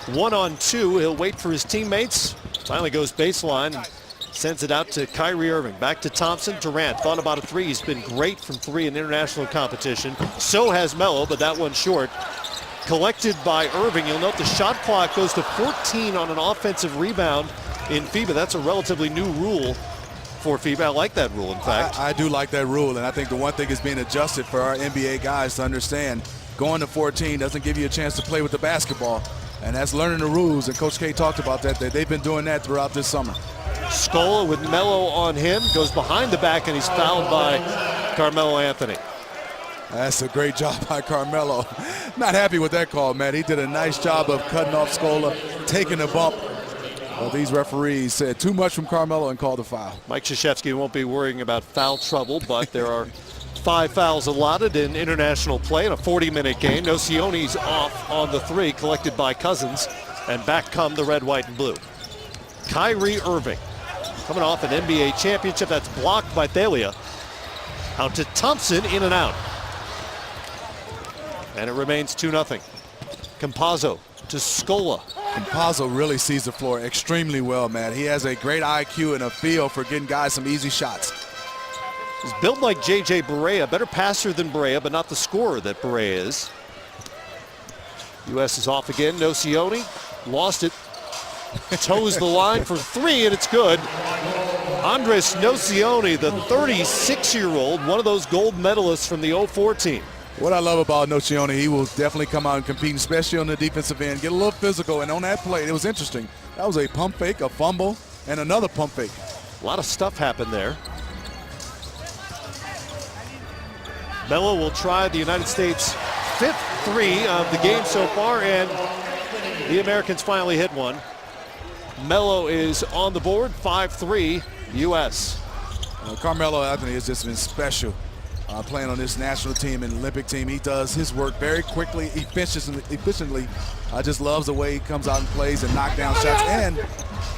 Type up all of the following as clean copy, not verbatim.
1-on-2. He'll wait for his teammates. Finally goes baseline and sends it out to Kyrie Irving. Back to Thompson. Durant thought about a three. He's been great from three in international competition. So has Melo, but that one's short. Collected by Irving. You'll note the shot clock goes to 14 on an offensive rebound in FIBA. That's a relatively new rule for FIBA. I like that rule, in fact. I do like that rule, and I think the one thing is being adjusted for our NBA guys to understand going to 14 doesn't give you a chance to play with the basketball, and that's learning the rules, and Coach K talked about that they've been doing that throughout this summer. Scola with Melo on him, goes behind the back, and he's fouled by Carmelo Anthony. That's a great job by Carmelo. Not happy with that call, man. He did a nice job of cutting off Scola, taking a bump. Well, these referees said too much from Carmelo and called a foul. Mike Krzyzewski won't be worrying about foul trouble, but there are 5 fouls allotted in international play in a 40-minute game. Nocione's off on the three, collected by Cousins, and back come the red, white, and blue. Kyrie Irving coming off an NBA championship. That's blocked by Thalia. Out to Thompson, in and out. And it remains 2-0. Campazzo to Scola. Campazzo really sees the floor extremely well, man. He has a great IQ and a feel for getting guys some easy shots. He's built like J.J. Barea, better passer than Barea, but not the scorer that Barea is. U.S. is off again. Nocione lost it. Toes the line for three, and it's good. Andres Nocione, the 36-year-old, one of those gold medalists from the 04 team. What I love about Nocione, he will definitely come out and compete, especially on the defensive end, get a little physical, and on that play, it was interesting. That was a pump fake, a fumble, and another pump fake. A lot of stuff happened there. Melo will try the United States' 5th three of the game so far, and the Americans finally hit one. Melo is on the board, 5-3, U.S. Carmelo Anthony has just been special. Playing on this national team and Olympic team. He does his work very quickly, efficiently. Just loves the way he comes out and plays and knock down shots, and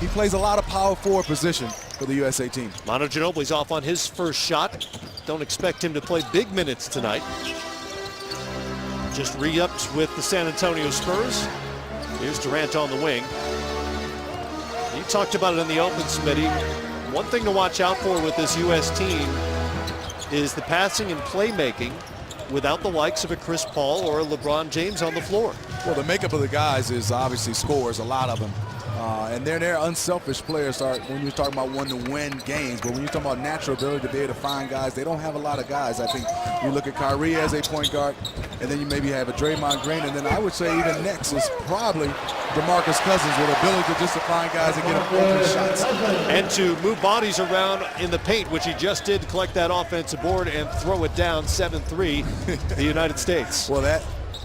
he plays a lot of power forward position for the USA team. Manu Ginobili's off on his first shot. Don't expect him to play big minutes tonight. Just re-upped with the San Antonio Spurs. Here's Durant on the wing. You talked about it in the open, Smitty. One thing to watch out for with this U.S. team is the passing and playmaking without the likes of a Chris Paul or a LeBron James on the floor. Well, the makeup of the guys is obviously scores, a lot of them. And they're unselfish players when you're talking about wanting to win games. But when you're talking about natural ability to be able to find guys, they don't have a lot of guys. I think you look at Kyrie as a point guard, and then you maybe have a Draymond Green, and then I would say even next is probably DeMarcus Cousins with ability to just to find guys and get them open shots. And to move bodies around in the paint, which he just did, collect that offensive board and throw it down 7-3, the United States. Well, that's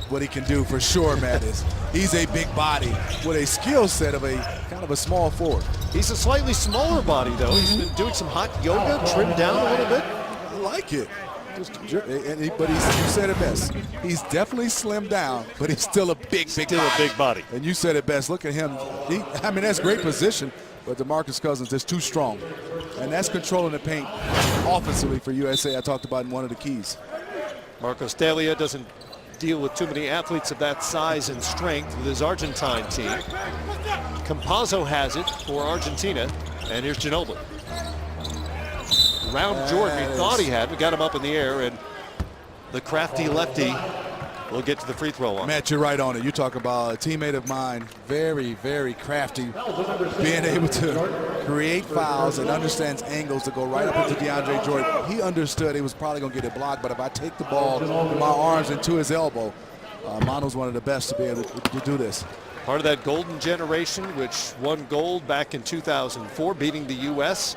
what he can do for sure, Matt, is he's a big body with a skill set of a kind of a small forward. He's a slightly smaller body, though. He's been doing some hot yoga, trimmed down a little bit. I like it. But you said it best. He's definitely slimmed down, but he's still a big body. And you said it best. Look at him. I mean, that's great position, but DeMarcus Cousins is too strong. And that's controlling the paint offensively for USA. I talked about in one of the keys. Marcos Thalia doesn't deal with too many athletes of that size and strength with his Argentine team. Campazzo has it for Argentina, and here's Ginobili. Round Jordan, he thought he had. We got him up in the air, and the crafty lefty will get to the free throw line. Matt, you're right on it. You talk about a teammate of mine, very, very crafty, being able to create fouls and understands angles to go right up into DeAndre Jordan. He understood he was probably going to get it blocked, but if I take the ball with my arms into his elbow, Manu's one of the best to be able to do this. Part of that golden generation, which won gold back in 2004, beating the U.S.,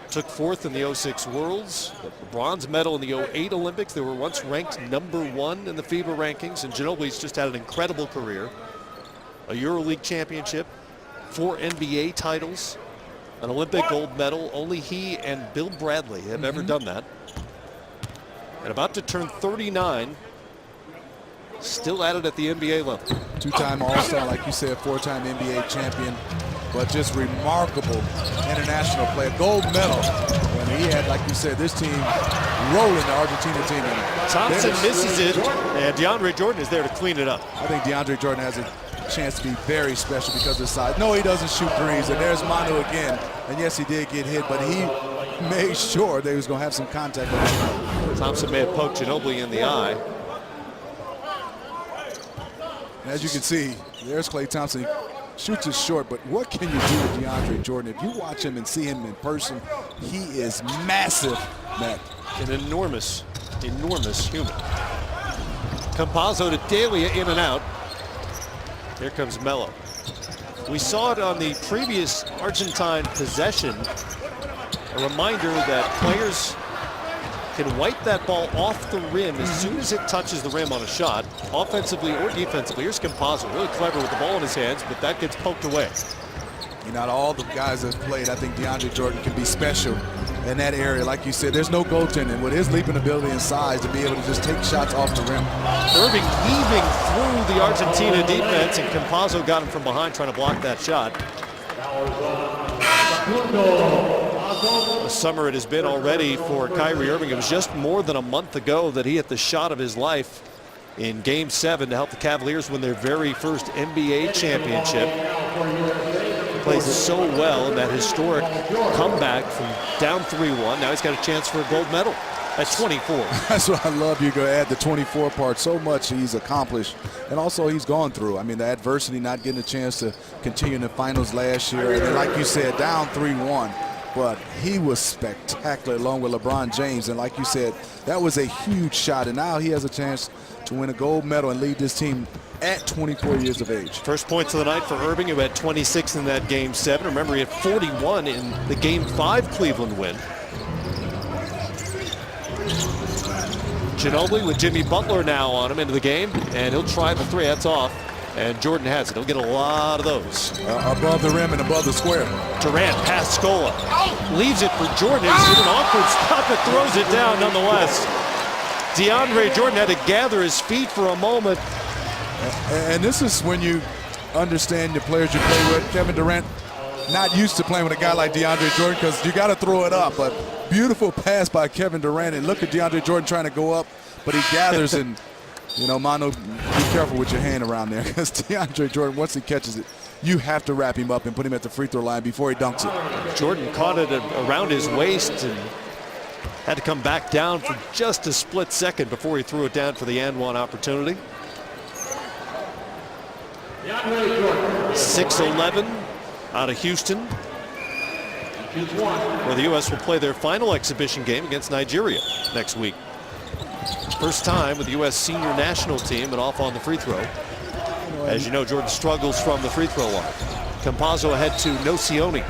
took fourth in the 06 Worlds, the bronze medal in the 08 Olympics. They were once ranked #1 in the FIBA rankings, and Ginobili's just had an incredible career. A EuroLeague championship, 4 NBA titles, an Olympic gold medal. Only he and Bill Bradley have ever done that. And about to turn 39, still at it at the NBA level. Two-time All-Star, like you said, 4-time NBA champion, but just remarkable international player. Gold medal. And he had, like you said, this team rolling the Argentina team. Thompson misses it, and DeAndre Jordan is there to clean it up. I think DeAndre Jordan has a chance to be very special because of his size. No, he doesn't shoot threes, and there's Manu again. And yes, he did get hit, but he made sure they was going to have some contact with him. Thompson may have poked Ginobili in the eye. And as you can see, there's Klay Thompson. He shoots it short, but what can you do with DeAndre Jordan? If you watch him and see him in person, he is massive, Matt. An enormous, enormous human. Campazzo to Delia, in and out. Here comes Melo. We saw it on the previous Argentine possession. A reminder that players can wipe that ball off the rim as soon as it touches the rim on a shot, offensively or defensively. Here's Campazzo, really clever with the ball in his hands, but that gets poked away. Not all the guys that played, I think DeAndre Jordan can be special in that area. Like you said, there's no goaltending. With his leaping ability and size to be able to just take shots off the rim. Irving weaving through the Argentina defense, and Campazzo got him from behind trying to block that shot. A summer it has been already for Kyrie Irving. It was just more than a month ago that he hit the shot of his life in Game 7 to help the Cavaliers win their very first NBA championship. He plays so well in that historic comeback from down 3-1. Now he's got a chance for a gold medal at 24. That's what I love. You're going to add the 24 part. So much he's accomplished, and also he's gone through. I mean, the adversity, not getting a chance to continue in the finals last year. And then, like you said, down 3-1. But he was spectacular along with LeBron James. And like you said, that was a huge shot. And now he has a chance to win a gold medal and lead this team at 24 years of age. First points of the night for Irving, who had 26 in that Game 7. Remember, he had 41 in the Game 5 Cleveland win. Ginobili with Jimmy Butler now on him into the game, and he'll try the three. That's off, and Jordan has it. He'll get a lot of those. Above the rim and above the square. Durant past Scola. Leaves it for Jordan. It's an awkward spot, but throws it down nonetheless. DeAndre Jordan had to gather his feet for a moment. And this is when you understand the players you play with. Kevin Durant, not used to playing with a guy like DeAndre Jordan because you got to throw it up. But beautiful pass by Kevin Durant. And look at DeAndre Jordan trying to go up, but he gathers and, you know, Manu, be careful with your hand around there because DeAndre Jordan, once he catches it, you have to wrap him up and put him at the free throw line before he dunks it. Jordan caught it around his waist and had to come back down for just a split second before he threw it down for the and one opportunity. 6-11 out of Houston, where the U.S. will play their final exhibition game against Nigeria next week. First time with the U.S. senior national team and off on the free throw. As you know, Jordan struggles from the free throw line. Campazzo ahead to Nocioni.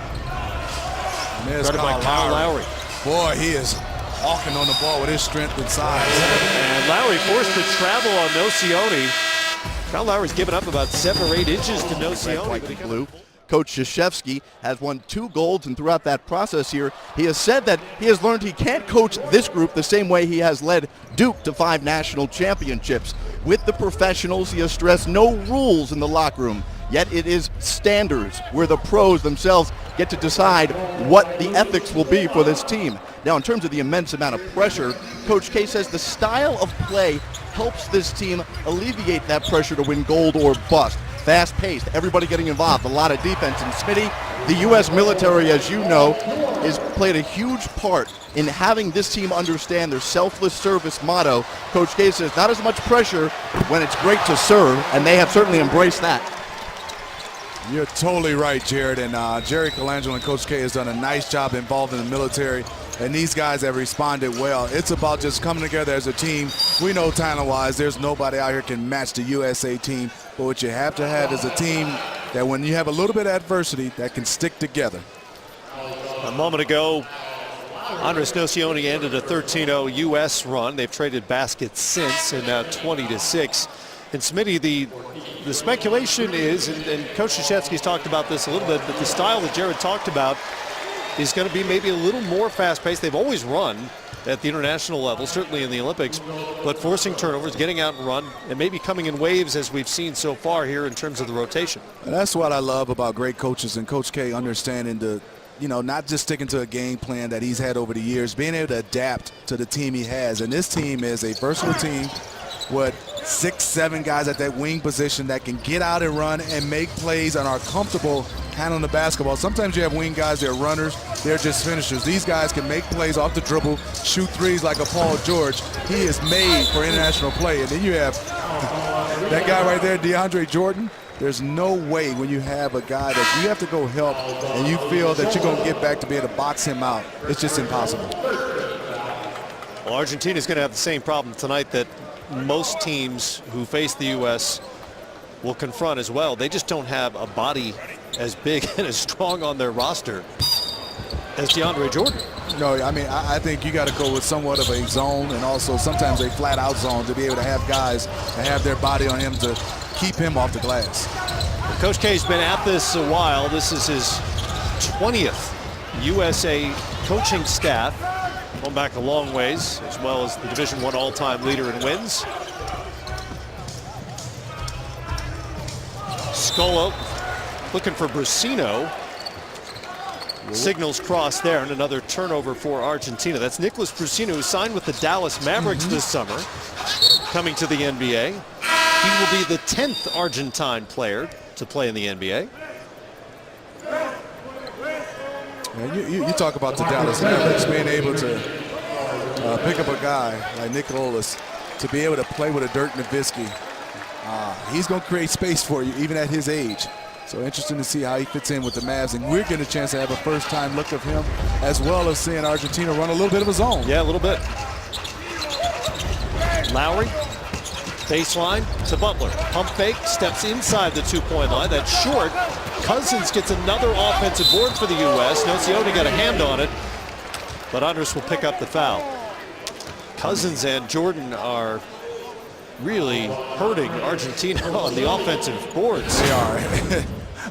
Guarded by Kyle Lowry. Boy, he is hawking on the ball with his strength and size. And Lowry forced to travel on Nocioni. Kyle Lowry's given up about 7 or 8 inches to Nocioni. White and blue. Coach Krzyzewski has won 2 golds, and throughout that process here, he has said that he has learned he can't coach this group the same way he has led Duke to 5 national championships. With the professionals, he has stressed no rules in the locker room, yet it is standards where the pros themselves get to decide what the ethics will be for this team. Now, in terms of the immense amount of pressure, Coach K says the style of play helps this team alleviate that pressure to win gold or bust. Fast-paced, everybody getting involved, a lot of defense. And Smitty, the U.S. military, as you know, has played a huge part in having this team understand their selfless service motto. Coach K says not as much pressure when it's great to serve, and they have certainly embraced that. You're totally right, Jared. And Jerry Colangelo and Coach K has done a nice job involved in the military. And these guys have responded well. It's about just coming together as a team. We know talent-wise, there's nobody out here can match the USA team. But what you have to have is a team that when you have a little bit of adversity, that can stick together. A moment ago, Andres Nocioni ended a 13-0 U.S. run. They've traded baskets since, and now 20-6. And Smitty, the speculation is, and Coach Krzyzewski's talked about this a little bit, but the style that Jared talked about is going to be maybe a little more fast-paced. They've always run at the international level, certainly in the Olympics, but forcing turnovers, getting out and run, and maybe coming in waves as we've seen so far here in terms of the rotation. And that's what I love about great coaches and Coach K understanding the, you know, not just sticking to a game plan that he's had over the years, being able to adapt to the team he has. And this team is a versatile team with 6, 7 guys at that wing position that can get out and run and make plays and are comfortable handling the basketball. Sometimes you have wing guys, they're runners, they're just finishers. These guys can make plays off the dribble, shoot threes like a Paul George. He is made for international play. And then you have that guy right there, DeAndre Jordan. There's no way when you have a guy that you have to go help and you feel that you're going to get back to be able to box him out. It's just impossible. Well, Argentina's going to have the same problem tonight that most teams who face the U.S. will confront as well. They just don't have a body as big and as strong on their roster as DeAndre Jordan. No, I mean, I think you got to go with somewhat of a zone and also sometimes a flat-out zone to be able to have guys that have their body on him to keep him off the glass. Well, Coach K's been at this a while. This is his 20th USA coaching staff. Going back a long ways, as well as the Division I all-time leader in wins. Scolo looking for Brusino. Signals crossed there, and another turnover for Argentina. That's Nicholas Brusino, who signed with the Dallas Mavericks this summer, coming to the NBA. He will be the 10th Argentine player to play in the NBA. You talk about the Dallas Mavericks being able to pick up a guy like Nicholas to be able to play with a Dirk Nowitzki. He's going to create space for you even at his age. So interesting to see how he fits in with the Mavs, and we're getting a chance to have a first-time look of him, as well as seeing Argentina run a little bit of a zone. Yeah, a little bit. Lowry, baseline to Butler. Pump fake, steps inside the two-point line. That's short. Cousins gets another offensive board for the U.S. Nocioni got a hand on it, but Andres will pick up the foul. Cousins and Jordan are really hurting Argentina on the offensive boards. They are.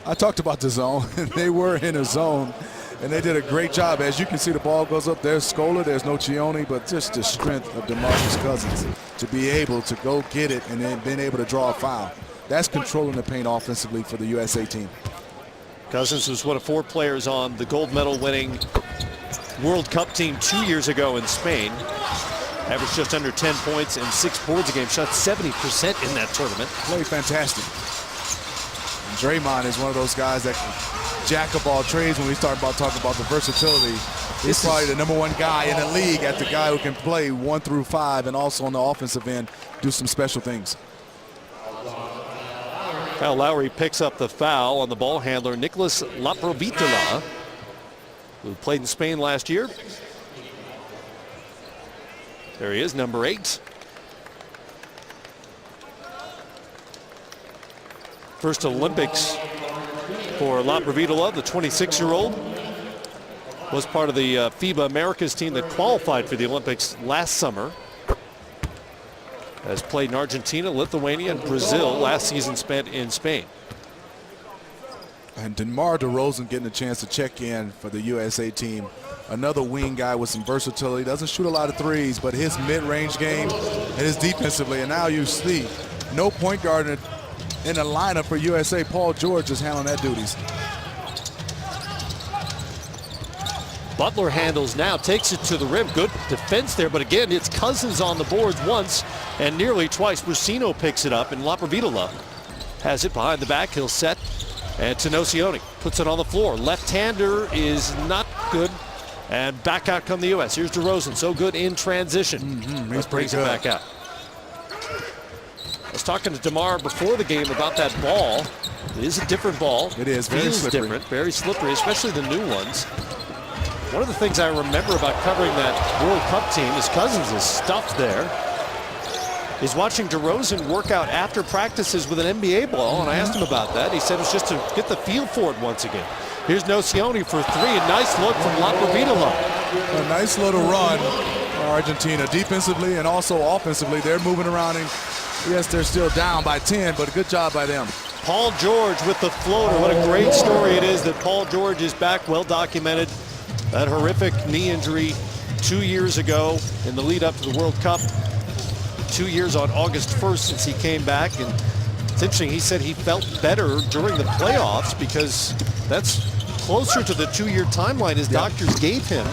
I talked about the zone. They were in a zone, and they did a great job. As you can see, the ball goes up. There's Scola, there's Nocioni, but just the strength of DeMarcus Cousins to be able to go get it and then being able to draw a foul. That's controlling the paint offensively for the USA team. Cousins was one of 4 players on the gold medal winning World Cup team 2 years ago in Spain. Averaged just under 10 points and 6 boards a game. Shot 70% in that tournament. Played fantastic. And Draymond is one of those guys that can jack of all trades when we start talking about the versatility. He's probably the #1 guy in the league at the guy who can play 1 through 5 and also on the offensive end do some special things. Kyle Lowry picks up the foul on the ball handler, Nicholas Laprovitola, who played in Spain last year. There he is, number 8. First Olympics for Laprovitola, the 26-year-old. Was part of the FIBA Americas team that qualified for the Olympics last summer. Has played in Argentina, Lithuania, and Brazil. Last season spent in Spain. And DeMar DeRozan getting a chance to check in for the USA team. Another wing guy with some versatility. Doesn't shoot a lot of threes, but his mid-range game and his defensively. And now you see no point guard in the lineup for USA. Paul George is handling that duties. Butler handles now, takes it to the rim. Good defense there, but again, it's Cousins on the boards once and nearly twice. Brusino picks it up, and Laprovitola has it behind the back. He'll set, and Nocioni puts it on the floor. Left-hander is not good, and back out come the U.S. Here's DeRozan, so good in transition. He's brings it back out. I was talking to DeMar before the game about that ball. It is a different ball. It is very Feels slippery. different, very slippery, especially the new ones. One of the things I remember about covering that World Cup team is Cousins is stuffed there. He's watching DeRozan work out after practices with an NBA ball, and I asked him about that. He said it's just to get the feel for it once again. Here's Nocioni for 3. A nice look from Laprovitola. A nice little run for Argentina defensively and also offensively. They're moving around, and yes, they're still down by 10, but a good job by them. Paul George with the floater. What a great story it is that Paul George is back, well documented. That horrific knee injury 2 years ago in the lead up to the World Cup. 2 years on August 1st since he came back. And it's interesting, he said he felt better during the playoffs because that's closer to the 2-year timeline his doctors gave him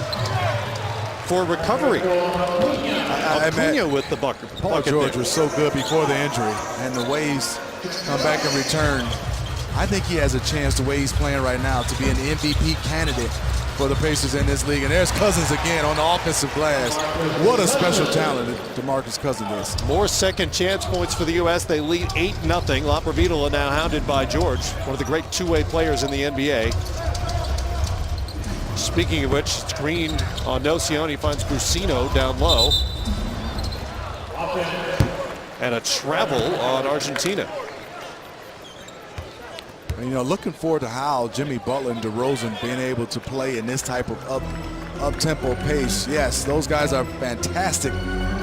for recovery. Acuna with the bucket. Paul George was so good before the injury, and the way he's come back and returned, I think he has a chance, the way he's playing right now, to be an MVP candidate for the Pacers in this league. And there's Cousins again on the offensive glass. What a special talent DeMarcus Cousins is. More second chance points for the U.S. They lead 8-0. Laprovitola now hounded by George, one of the great two-way players in the NBA. Speaking of which, screened on Nocioni, finds Brusino down low. And a travel on Argentina. And, you know, looking forward to how Jimmy Butler and DeRozan being able to play in this type of up-tempo pace. Yes, those guys are fantastic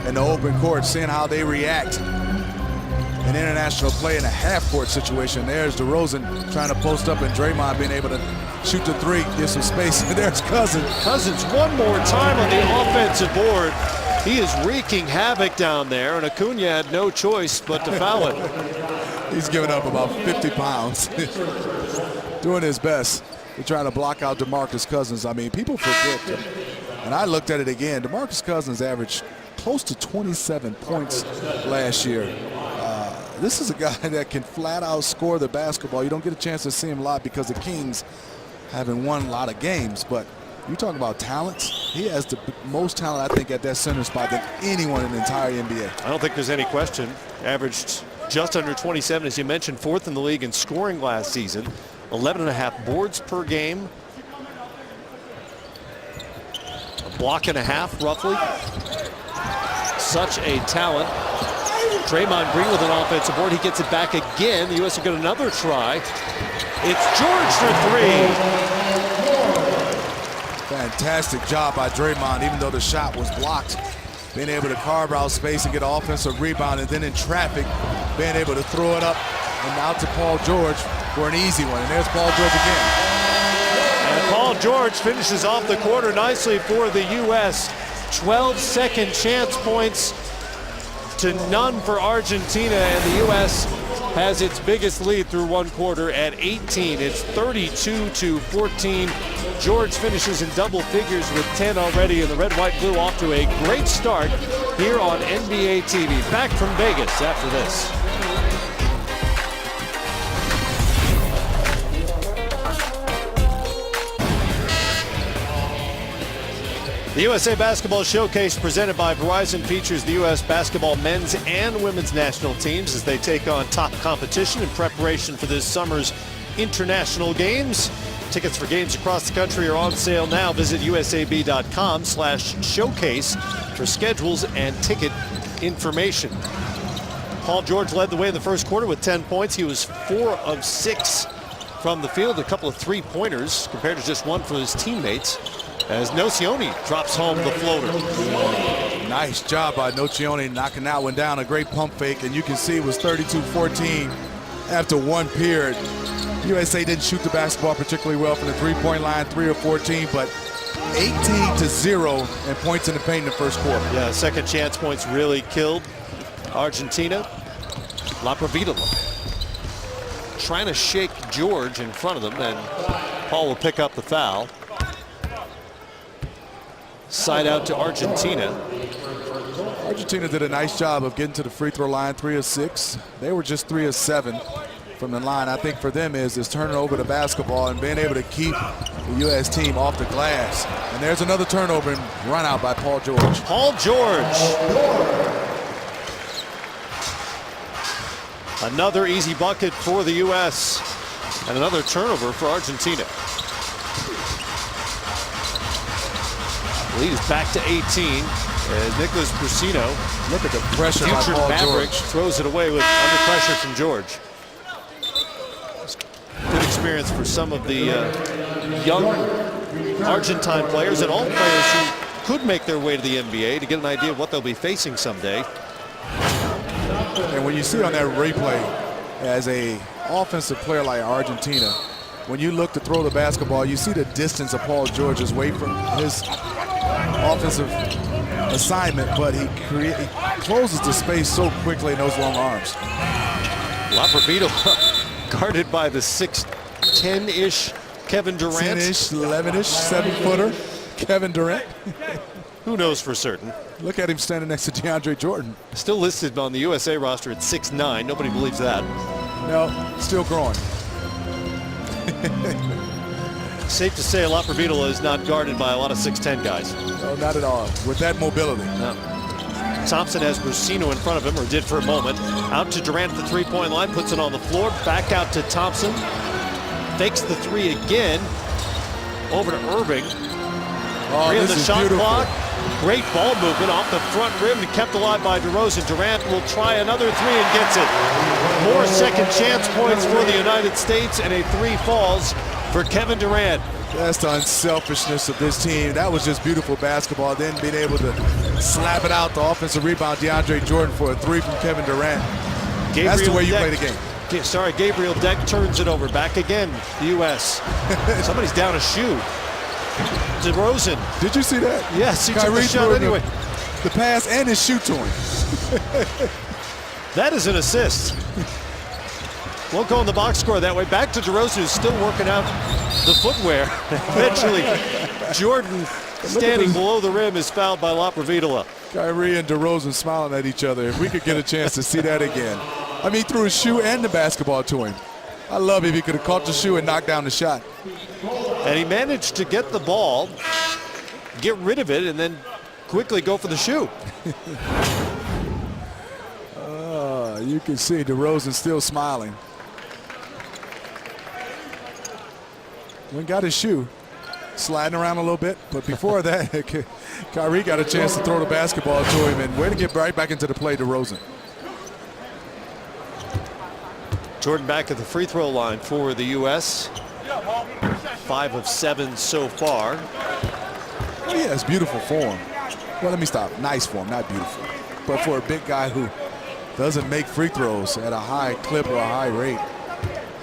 in the open court, seeing how they react in international play in a half-court situation. There's DeRozan trying to post up, and Draymond being able to shoot the three, get some space. And there's Cousins. Cousins one more time on the offensive board. He is wreaking havoc down there, and Acuna had no choice but to foul it. He's giving up about 50 pounds. Doing his best to try to block out DeMarcus Cousins. I mean, people forget, and I looked at it again, DeMarcus Cousins averaged close to 27 points last year. This is a guy that can flat out score the basketball. You don't get a chance to see him a lot because the Kings haven't won a lot of games, but you talk about talents. He has the most talent, I think, at that center spot than anyone in the entire NBA. I don't think there's any question. Averaged just under 27, as you mentioned, fourth in the league in scoring last season. 11.5 boards per game. A block and a half, roughly. Such a talent. Draymond Green with an offensive board. He gets it back again. The U.S. will get another try. It's George for three. Fantastic job by Draymond, even though the shot was blocked. Being able to carve out space and get an offensive rebound, and then in traffic, being able to throw it up and out to Paul George for an easy one. And there's Paul George again. And Paul George finishes off the quarter nicely for the U.S. 12 second chance points to none for Argentina, and the U.S. has its biggest lead through one quarter at 18. It's 32-14. George finishes in double figures with 10 already, and the red, white, blue off to a great start here on NBA TV. Back from Vegas after this. The USA Basketball Showcase presented by Verizon features the U.S. basketball men's and women's national teams as they take on top competition in preparation for this summer's international games. Tickets for games across the country are on sale now. Visit usab.com/showcase for schedules and ticket information. Paul George led the way in the first quarter with 10 points. He was 4 of 6 from the field, a couple of three-pointers compared to just one for his teammates, as Nocioni drops home the floater. Nice job by Nocioni knocking that one down. A great pump fake, and you can see it was 32-14 after one period. USA didn't shoot the basketball particularly well from the three-point line, 3 of 14, but 18-0 and points in the paint in the first quarter. Yeah, second chance points really killed Argentina. Laprovitola trying to shake George in front of them, and Paul will pick up the foul. Side out to Argentina. Argentina did a nice job of getting to the free throw line, 3 of 6. They were just 3 of 7 from the line. I think for them is turning over the basketball and being able to keep the U.S. team off the glass. And there's another turnover and run out by Paul George. Paul George. Another easy bucket for the U.S. and another turnover for Argentina. Lead is back to 18 as Nicholas Brusino, look at the pressure by future Paul Maverick, George, throws it away with under pressure from George. Good experience for some of the young Argentine players and all players who could make their way to the NBA to get an idea of what they'll be facing someday. And when you see on that replay, as a offensive player like Argentina, when you look to throw the basketball, you see the distance of Paul George's away from his offensive assignment, but he closes the space so quickly in those long arms. Laprovitola guarded by the 6'10-ish Kevin Durant. 10-ish, 11-ish, 7-footer Kevin Durant. Who knows for certain? Look at him standing next to DeAndre Jordan. Still listed on the USA roster at 6'9". Nobody believes that. No, still growing. Safe to say Laprovitola is not guarded by a lot of 6'10" guys. No, not at all. With that mobility. No. Thompson has Brusino in front of him, or did for a moment. Out to Durant at the three-point line, puts it on the floor. Back out to Thompson. Fakes the three again. Over to Irving. Oh, Three on this the is shot beautiful. clock. Great ball movement off the front rim and kept alive by DeRozan. Durant will try another three and gets it. More second chance points for the United States, and a three falls for Kevin Durant. That's the unselfishness of this team. That was just beautiful basketball. Then being able to slap it out, the offensive rebound, DeAndre Jordan for a three from Kevin Durant. That's the way you play the game. Sorry, Gabriel Deck turns it over. Back again, the U.S. Somebody's down a shoe. DeRozan. Did you see that? Yes, he took the shot anyway. The pass and his shoe to him. That is an assist. Won't go in the box score that way. Back to DeRozan, who's still working out the footwear. Eventually, Jordan, standing below the rim, is fouled by Laprovitola. Kyrie and DeRozan smiling at each other. If we could get a chance to see that again. I mean, he threw his shoe and the basketball to him. I love if he could have caught the shoe and knocked down the shot. And he managed to get the ball, get rid of it, and then quickly go for the shoe. You can see DeRozan still smiling. Went got his shoe, sliding around a little bit, but before that, Kyrie got a chance to throw the basketball to him, and way to get right back into the play, DeRozan. Jordan back at the free throw line for the U.S. 5 of 7 so far. Oh, yeah, it's beautiful form. Well, let me stop. Nice form, not beautiful. But for a big guy who doesn't make free throws at a high clip or a high rate,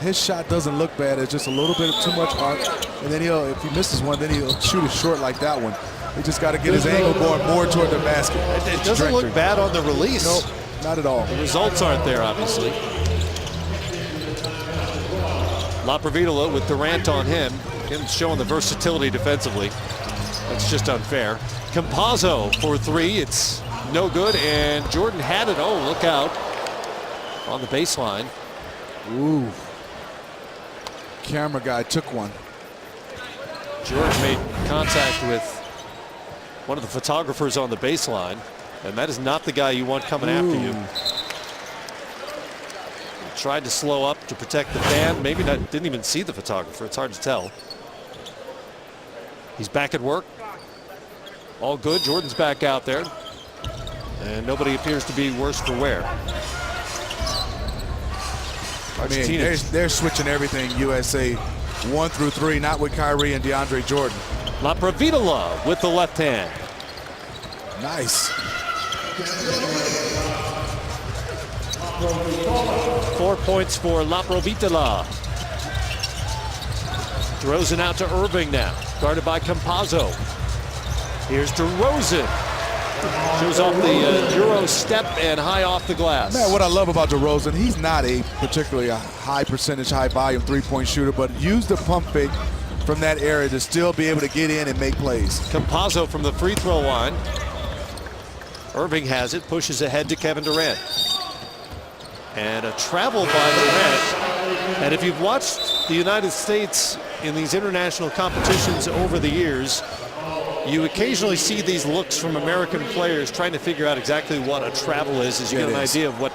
his shot doesn't look bad. It's just a little bit of too much arc. And then if he misses one, then he'll shoot it short like that one. He just got to get his angle going more toward the basket. It doesn't look bad on the release. Nope, not at all. The results aren't there, obviously. Laprovitola with Durant on him. Him showing the versatility defensively. That's just unfair. Campazzo for three. It's no good, and Jordan had it. Oh, look out. On the baseline. Ooh. Camera guy took one. Jordan made contact with one of the photographers on the baseline, and that is not the guy you want coming after you. Tried to slow up to protect the fan. Maybe not, didn't even see the photographer. It's hard to tell. He's back at work. All good. Jordan's back out there. And nobody appears to be worse for wear. Argentina. I mean, they're switching everything, USA 1 through 3, not with Kyrie and DeAndre Jordan. Laprovitola with the left hand. Nice. 4 points for Laprovitola. DeRozan out to Irving now, guarded by Campazzo. Here's DeRozan. Shows off the Euro step and high off the glass. Man, what I love about DeRozan, he's not a particularly high percentage, high volume three-point shooter, but use the pump fake from that area to still be able to get in and make plays. Campazzo from the free throw line. Irving has it, pushes ahead to Kevin Durant. And a travel by Durant. And if you've watched the United States in these international competitions over the years, you occasionally see these looks from American players trying to figure out exactly what a travel is, as you get an idea of what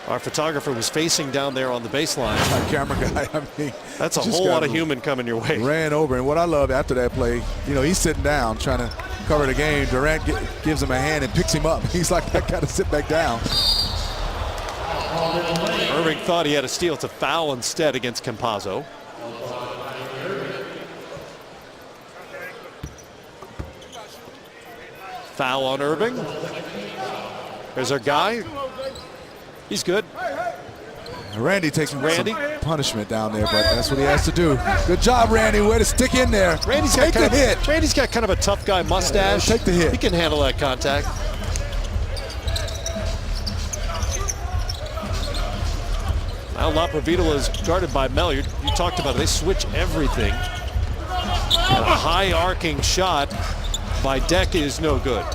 our photographer was facing down there on the baseline. My camera guy, I mean, that's a whole lot of human coming your way. Ran over, and what I love after that play, you know, he's sitting down trying to cover the game. Durant gives him a hand and picks him up. He's like, I got to sit back down. Irving thought he had a steal. It's a foul instead against Campazzo. Foul on Irving. There's our guy. He's good. Randy takes some punishment down there, but that's what he has to do. Good job, Randy. Way to stick in there. Randy's got kind of a tough guy mustache. Take the hit. He can handle that contact. Now Laprovitola is guarded by Mel. You talked about it. They switch everything. And a high arcing shot. by Deck is no good.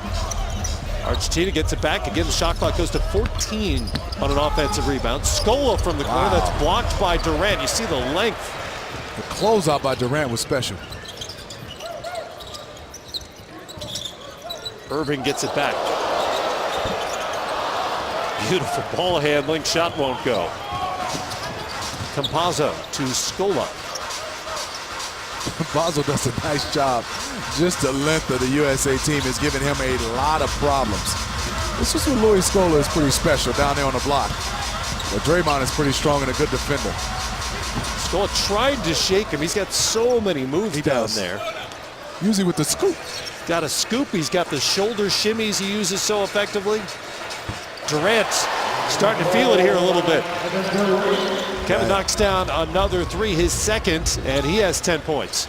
Argentina gets it back. Again, the shot clock goes to 14 on an offensive rebound. Scola from the corner. That's blocked by Durant. You see the length. The closeout by Durant was special. Irving gets it back. Beautiful ball handling. Shot won't go. Campazzo to Scola. Campazzo does a nice job. Just the length of the USA team is giving him a lot of problems. This is where Louis Scola is pretty special down there on the block. But Draymond is pretty strong and a good defender. Scola tried to shake him. He's got so many moves down there. Usually with the scoop. Got a scoop. He's got the shoulder shimmies he uses so effectively. Durant starting to feel it here a little bit. Kevin knocks down another three, his second, and he has 10 points.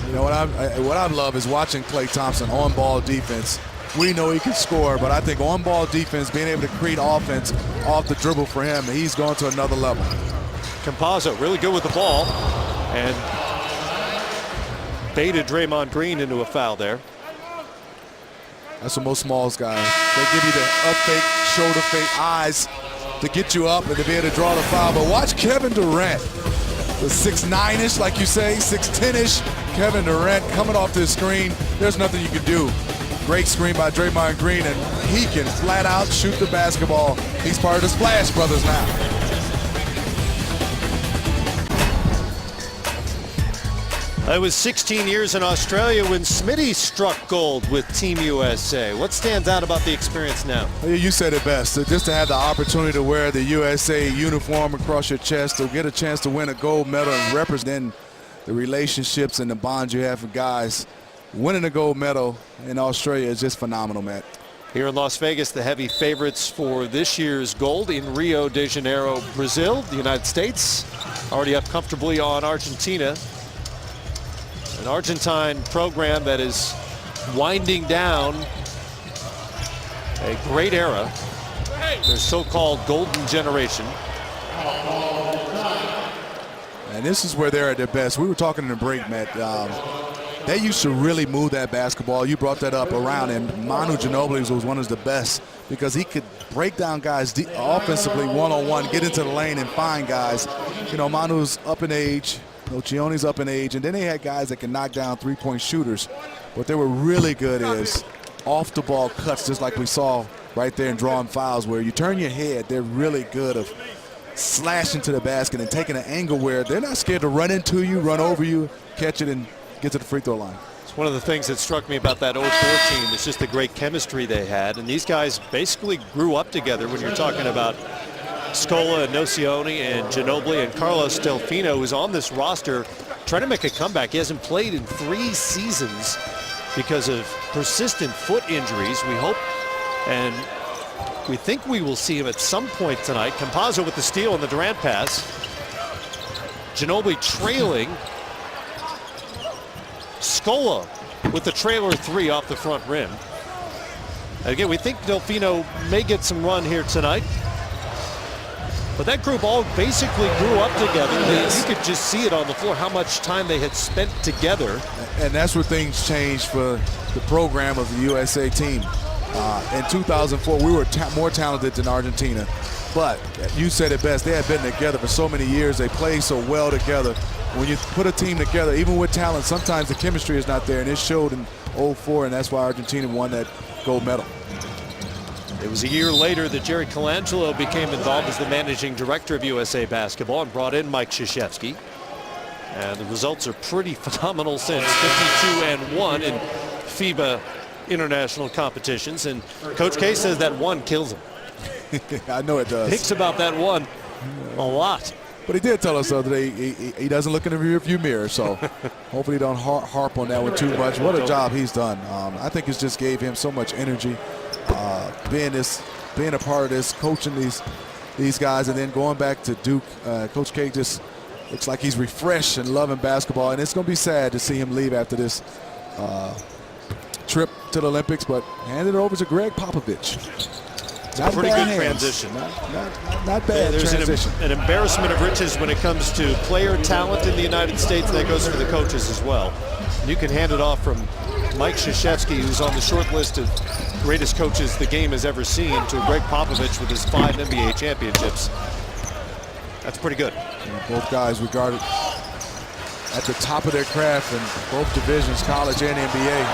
You know what I love is watching Klay Thompson on ball defense. We know he can score, but I think on ball defense, being able to create offense off the dribble for him, he's gone to another level. Campazzo really good with the ball and baited Draymond Green into a foul there. That's what most smalls guys. They give you the up fake, shoulder fake, eyes to get you up and to be able to draw the foul. But watch Kevin Durant, the 6'9"-ish, like you say, 6'10"-ish. Kevin Durant coming off this screen. There's nothing you can do. Great screen by Draymond Green, and he can flat out shoot the basketball. He's part of the Splash Brothers now. I was 16 years in Australia when Smitty struck gold with Team USA. What stands out about the experience now? You said it best. Just to have the opportunity to wear the USA uniform across your chest, to get a chance to win a gold medal and represent the relationships and the bonds you have with guys. Winning a gold medal in Australia is just phenomenal, Matt. Here in Las Vegas, the heavy favorites for this year's gold in Rio de Janeiro, Brazil. The United States already up comfortably on Argentina. An Argentine program that is winding down a great era, their so-called golden generation. And this is where they're at their best. We were talking in the break, Matt. They used to really move that basketball. You brought that up around him. Manu Ginobili was one of the best because he could break down guys offensively one-on-one, get into the lane and find guys. You know, Manu's up in age. Lucione's up in age, and then they had guys that can knock down three-point shooters. What they were really good is off-the-ball cuts, just like we saw right there in drawing fouls, where you turn your head. They're really good of slashing to the basket and taking an angle where they're not scared to run into you, run over you, catch it, and get to the free throw line. It's one of the things that struck me about that 04 team. It's just the great chemistry they had, and these guys basically grew up together. When you're talking about Scola and Nocioni and Ginobili and Carlos Delfino, who's on this roster trying to make a comeback. He hasn't played in 3 seasons because of persistent foot injuries. We hope and we think we will see him at some point tonight. Campazzo with the steal on the Durant pass. Ginobili trailing. Scola with the trailer 3 off the front rim. Again, we think Delfino may get some run here tonight. But that group all basically grew up together. You could just see it on the floor, how much time they had spent together. And that's where things changed for the program of the USA team. In 2004, we were more talented than Argentina. But you said it best, they had been together for so many years. They played so well together. When you put a team together, even with talent, sometimes the chemistry is not there. And it showed in 04, and that's why Argentina won that gold medal. It was a year later that Jerry Colangelo became involved as the managing director of USA Basketball and brought in Mike Krzyzewski. And the results are pretty phenomenal since, 52-1 in FIBA international competitions. And Coach K says that one kills him. I know it does. Thinks about that one a lot. But he did tell us the other day he doesn't look in the rearview mirror, so hopefully don't harp on that one too much. What a job he's done. I think it just gave him so much energy. Being a part of this, coaching these guys, and then going back to Duke. Coach K just looks like he's refreshed and loving basketball, and it's going to be sad to see him leave after this trip to the Olympics, but handed it over to Greg Popovich. Not pretty good transition. Not bad transition. There's an embarrassment of riches when it comes to player talent in the United States, and that goes for the coaches as well. You can hand it off from Mike Krzyzewski, who's on the short list of greatest coaches the game has ever seen, to Greg Popovich with his 5 NBA championships. That's pretty good. And both guys regarded at the top of their craft in both divisions, college and NBA.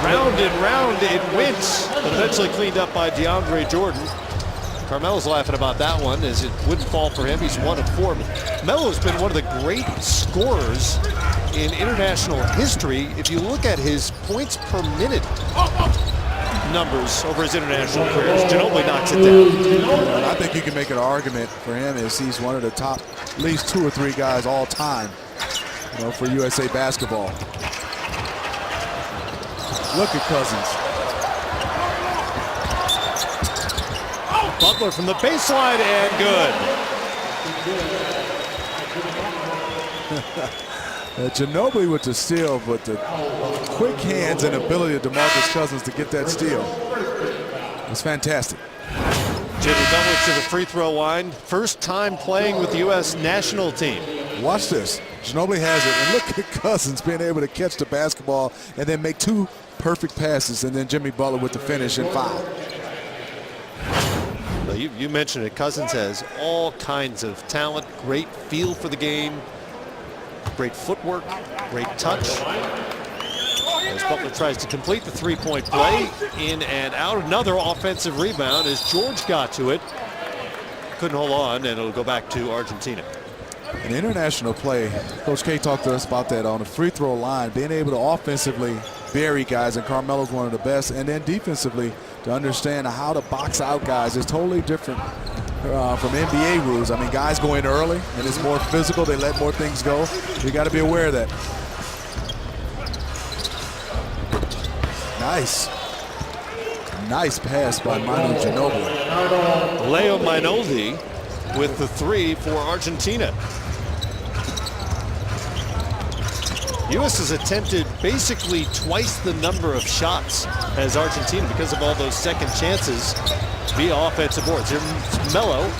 Round and round it went, but eventually cleaned up by DeAndre Jordan. Carmelo's laughing about that one, as it wouldn't fall for him. He's 1 of 4. Melo's been one of the great scorers in international history. If you look at his points per minute numbers over his international careers, Ginobili knocks it down. And I think you can make an argument for him as he's one of the top, at least 2 or 3 guys all time, you know, for USA basketball. Look at Cousins. Butler from the baseline, and good. Ginobili with the steal, but the quick hands and ability of DeMarcus Cousins to get that steal was fantastic. Jimmy Butler to the free throw line. First time playing with the U.S. national team. Watch this. Ginobili has it, and look at Cousins being able to catch the basketball and then make 2 perfect passes, and then Jimmy Butler with the finish and foul. Well, you mentioned it. Cousins has all kinds of talent, great feel for the game, great footwork, great touch. As Butler tries to complete the 3-point play, in and out. Another offensive rebound as George got to it. Couldn't hold on, and it'll go back to Argentina. In international play, Coach K talked to us about that on the free throw line, being able to offensively bury guys, and Carmelo's one of the best, and then defensively to understand how to box out guys is totally different from NBA rules. I mean, guys go in early, and it's more physical. They let more things go. You got to be aware of that. Nice pass by Manu Ginobili. Leo Mainoldi with the 3 for Argentina. U.S. has attempted basically twice the number of shots as Argentina because of all those second chances via offensive boards. Here's Melo.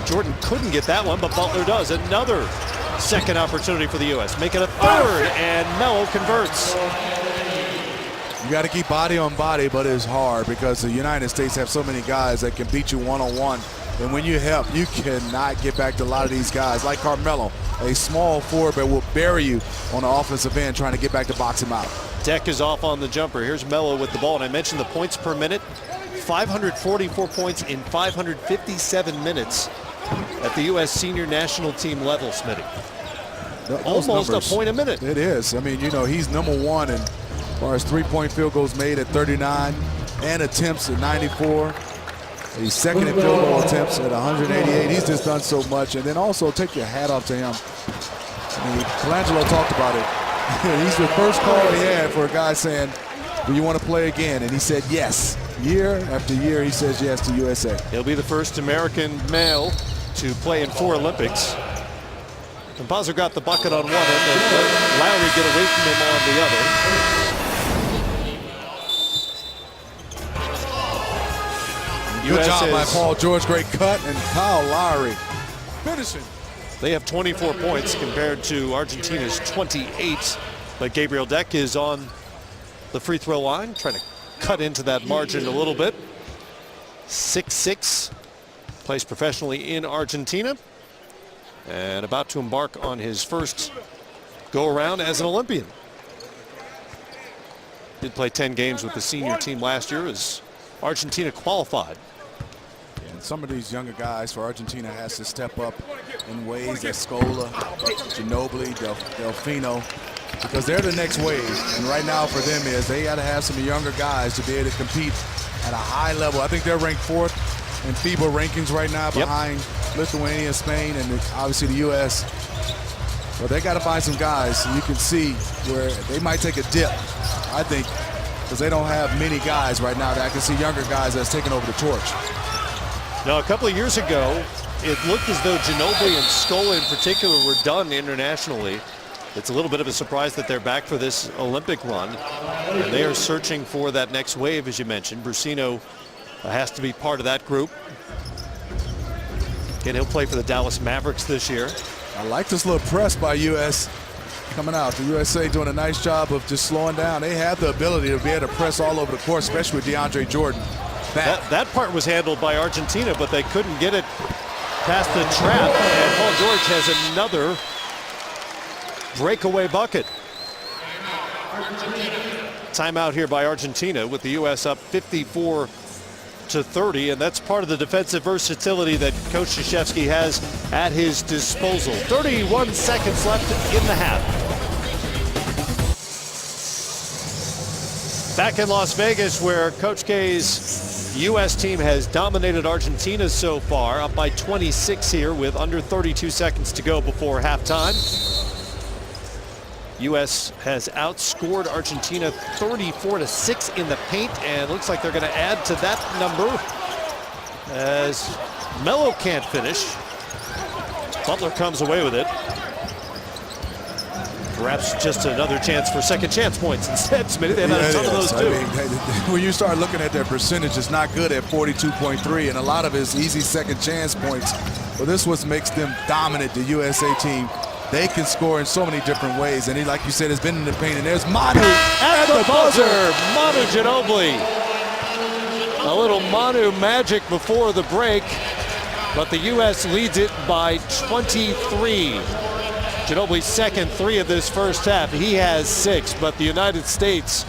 Jordan couldn't get that one, but Butler does. Another second opportunity for the U.S. Make it a third, and Melo converts. You got to keep body on body, but it's hard because the United States have so many guys that can beat you one-on-one. And when you help, you cannot get back to a lot of these guys, like Carmelo, a small forward, but will bury you on the offensive end trying to get back to box him out. Deck is off on the jumper. Here's Melo with the ball, and I mentioned the points per minute. 544 points in 557 minutes at the U.S. senior national team level, Smitty. Almost a point a minute. It is. I mean, you know, he's #1 as far as 3-point field goals made at 39 and attempts at 94. He's second in field goal attempts at 188. He's just done so much. And then also take your hat off to him. I mean, Colangelo talked about it. He's the first call he had for a guy saying, do you want to play again? And he said yes. Year after year, he says yes to USA. He'll be the first American male to play in 4 Olympics. Campazzo got the bucket on one end and let Lowry get away from him on the other. Good job by Paul George. Great cut, and Kyle Lowry finishing. They have 24 points compared to Argentina's 28. But Gabriel Deck is on the free throw line, trying to cut into that margin a little bit. 6'6", plays professionally in Argentina, and about to embark on his first go-around as an Olympian. Did play 10 games with the senior team last year as Argentina qualified. And some of these younger guys for Argentina has to step up in ways that Scola, Ginobili, Delfino, because they're the next wave. And right now for them is they got to have some younger guys to be able to compete at a high level. I think they're ranked 4th in FIBA rankings right now behind Lithuania, Spain, and obviously the U.S. But they got to find some guys. You can see where they might take a dip, I think, because they don't have many guys right now that I can see younger guys that's taking over the torch. Now, a couple of years ago, it looked as though Ginobili and Scola in particular were done internationally. It's a little bit of a surprise that they're back for this Olympic run, and they are searching for that next wave, as you mentioned. Brusino has to be part of that group. Again, he'll play for the Dallas Mavericks this year. I like this little press by U.S. coming out. The USA doing a nice job of just slowing down. They have the ability to be able to press all over the court, especially with DeAndre Jordan. That part was handled by Argentina, but they couldn't get it past the trap. And Paul George has another breakaway bucket. Timeout here by Argentina with the U.S. up 54-30, and that's part of the defensive versatility that Coach Krzyzewski has at his disposal. 31 seconds left in the half. Back in Las Vegas, where Coach K's U.S. team has dominated Argentina so far, up by 26 here with under 32 seconds to go before halftime. U.S. has outscored Argentina 34-6 in the paint, and looks like they're going to add to that number as Melo can't finish. Butler comes away with it. Perhaps just another chance for second chance points instead. Smitty, they had a ton of those too. When you start looking at their percentage, it's not good at 42.3, and a lot of his easy second chance points. But this what makes them dominant, the USA team. They can score in so many different ways, and he, like you said, has been in the paint. And there's Manu at the buzzer. Manu Ginobili. A little Manu magic before the break, but the U.S. leads it by 23. Ginobili's second three of this first half. He has 6, but the United States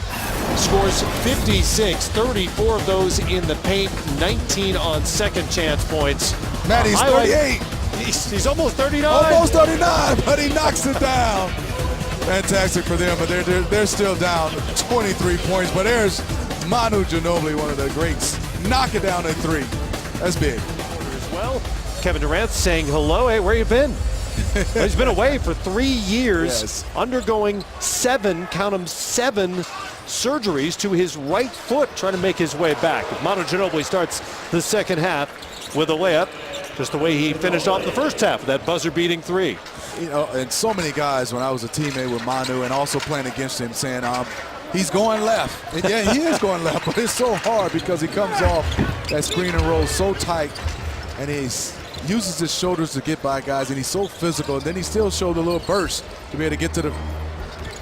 scores 56, 34 of those in the paint, 19 on second chance points. Maddie's 38. He's almost 39. Almost 39, but he knocks it down. Fantastic for them, but they're still down 23 points. But there's Manu Ginobili, one of the greats. Knock it down at 3. That's big. As well, Kevin Durant saying hello. Hey, where you been? Well, he's been away for 3 years, yes, undergoing 7, count them 7 surgeries to his right foot, trying to make his way back. Manu Ginobili starts the second half with a layup, just the way he finished off the first half, that buzzer-beating 3. You know, and so many guys, when I was a teammate with Manu and also playing against him, saying he's going left. And yeah, he is going left, but it's so hard because he comes off that screen and roll so tight, and he uses his shoulders to get by guys, and he's so physical. And then he still showed a little burst to be able to get to the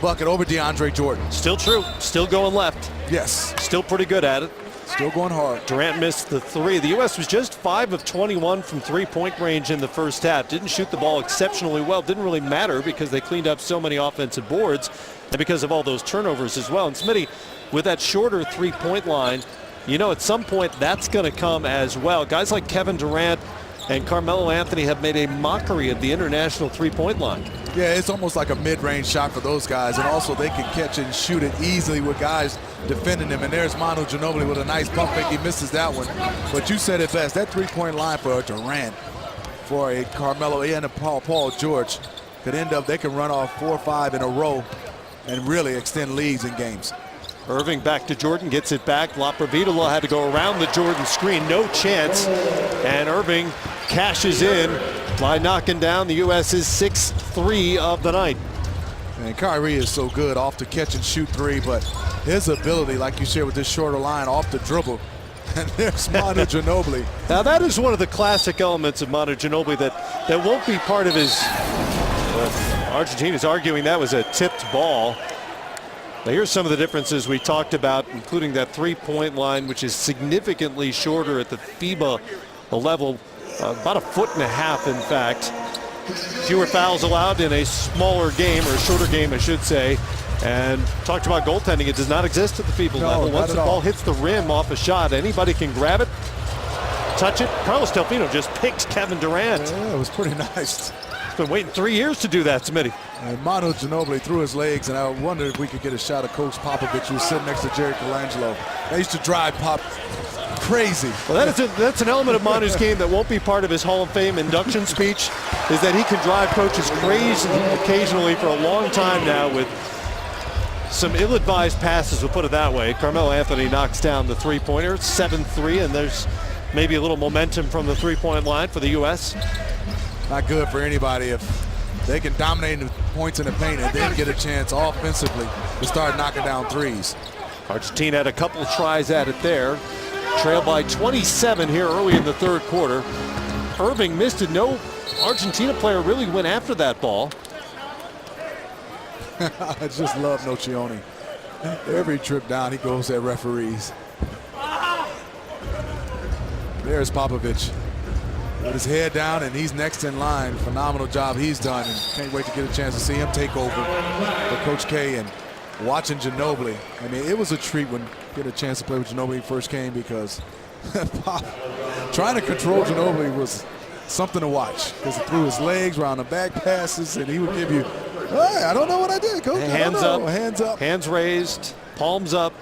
bucket over DeAndre Jordan. Still true. Still going left. Yes. Still pretty good at it. Still going hard. Durant missed the 3. The U.S. was just 5 of 21 from three-point range in the first half. Didn't shoot the ball exceptionally well. Didn't really matter because they cleaned up so many offensive boards and because of all those turnovers as well. And Smitty, with that shorter three-point line, you know, at some point that's going to come as well. Guys like Kevin Durant and Carmelo Anthony have made a mockery of the international three-point line. Yeah, it's almost like a mid-range shot for those guys, and also they can catch it and shoot it easily with guys defending him. And there's Manu Ginobili with a nice pump fake. He misses that one. But you said it best. That three-point line for a Durant, for a Carmelo and a Paul George could end up, they can run off 4 or 5 in a row and really extend leads in games. Irving back to Jordan, gets it back. Laprovitola had to go around the Jordan screen, no chance. And Irving cashes in by knocking down the U.S.'s 6th 3 of the night. And Kyrie is so good off the catch and shoot 3, but his ability, like you shared with this shorter line, off the dribble. And there's Manu Ginobili. Now that is one of the classic elements of Manu Ginobili that won't be part of his. Argentina's arguing that was a tipped ball. Now here's some of the differences we talked about, including that three-point line, which is significantly shorter at the FIBA level, about 1.5 feet, in fact. Fewer fouls allowed in a smaller game, or a shorter game, I should say. And talked about goaltending. It does not exist at the FIBA level. Once the ball hits the rim off a shot, anybody can grab it, touch it. Carlos Delfino just picked Kevin Durant. Yeah, it was pretty nice. Been waiting 3 years to do that, Smitty. And Manu Ginobili threw his legs, and I wondered if we could get a shot of Coach Popovich, who was sitting next to Jerry Colangelo. They used to drive Pop crazy. Well, that's an element of Manu's game that won't be part of his Hall of Fame induction speech, is that he can drive coaches crazy occasionally for a long time now with some ill-advised passes, we'll put it that way. Carmelo Anthony knocks down the three-pointer, 7-3, and there's maybe a little momentum from the three-point line for the U.S. Not good for anybody if they can dominate the points in the paint and then get a chance offensively to start knocking down threes. Argentina had a couple of tries at it there. Trailed by 27 here early in the third quarter. Irving missed it. No Argentina player really went after that ball. I just love Nocioni. Every trip down, he goes at referees. There's Popovich with his head down, and he's next in line. Phenomenal job he's done, and can't wait to get a chance to see him take over for Coach K. And watching Ginobili, I mean, it was a treat when get a chance to play with Ginobili first came, because trying to control Ginobili was something to watch, because he threw his legs around the back passes, and he would give you, hey, I don't know what I did, Coach. Hands up, hands up, hands raised, palms up.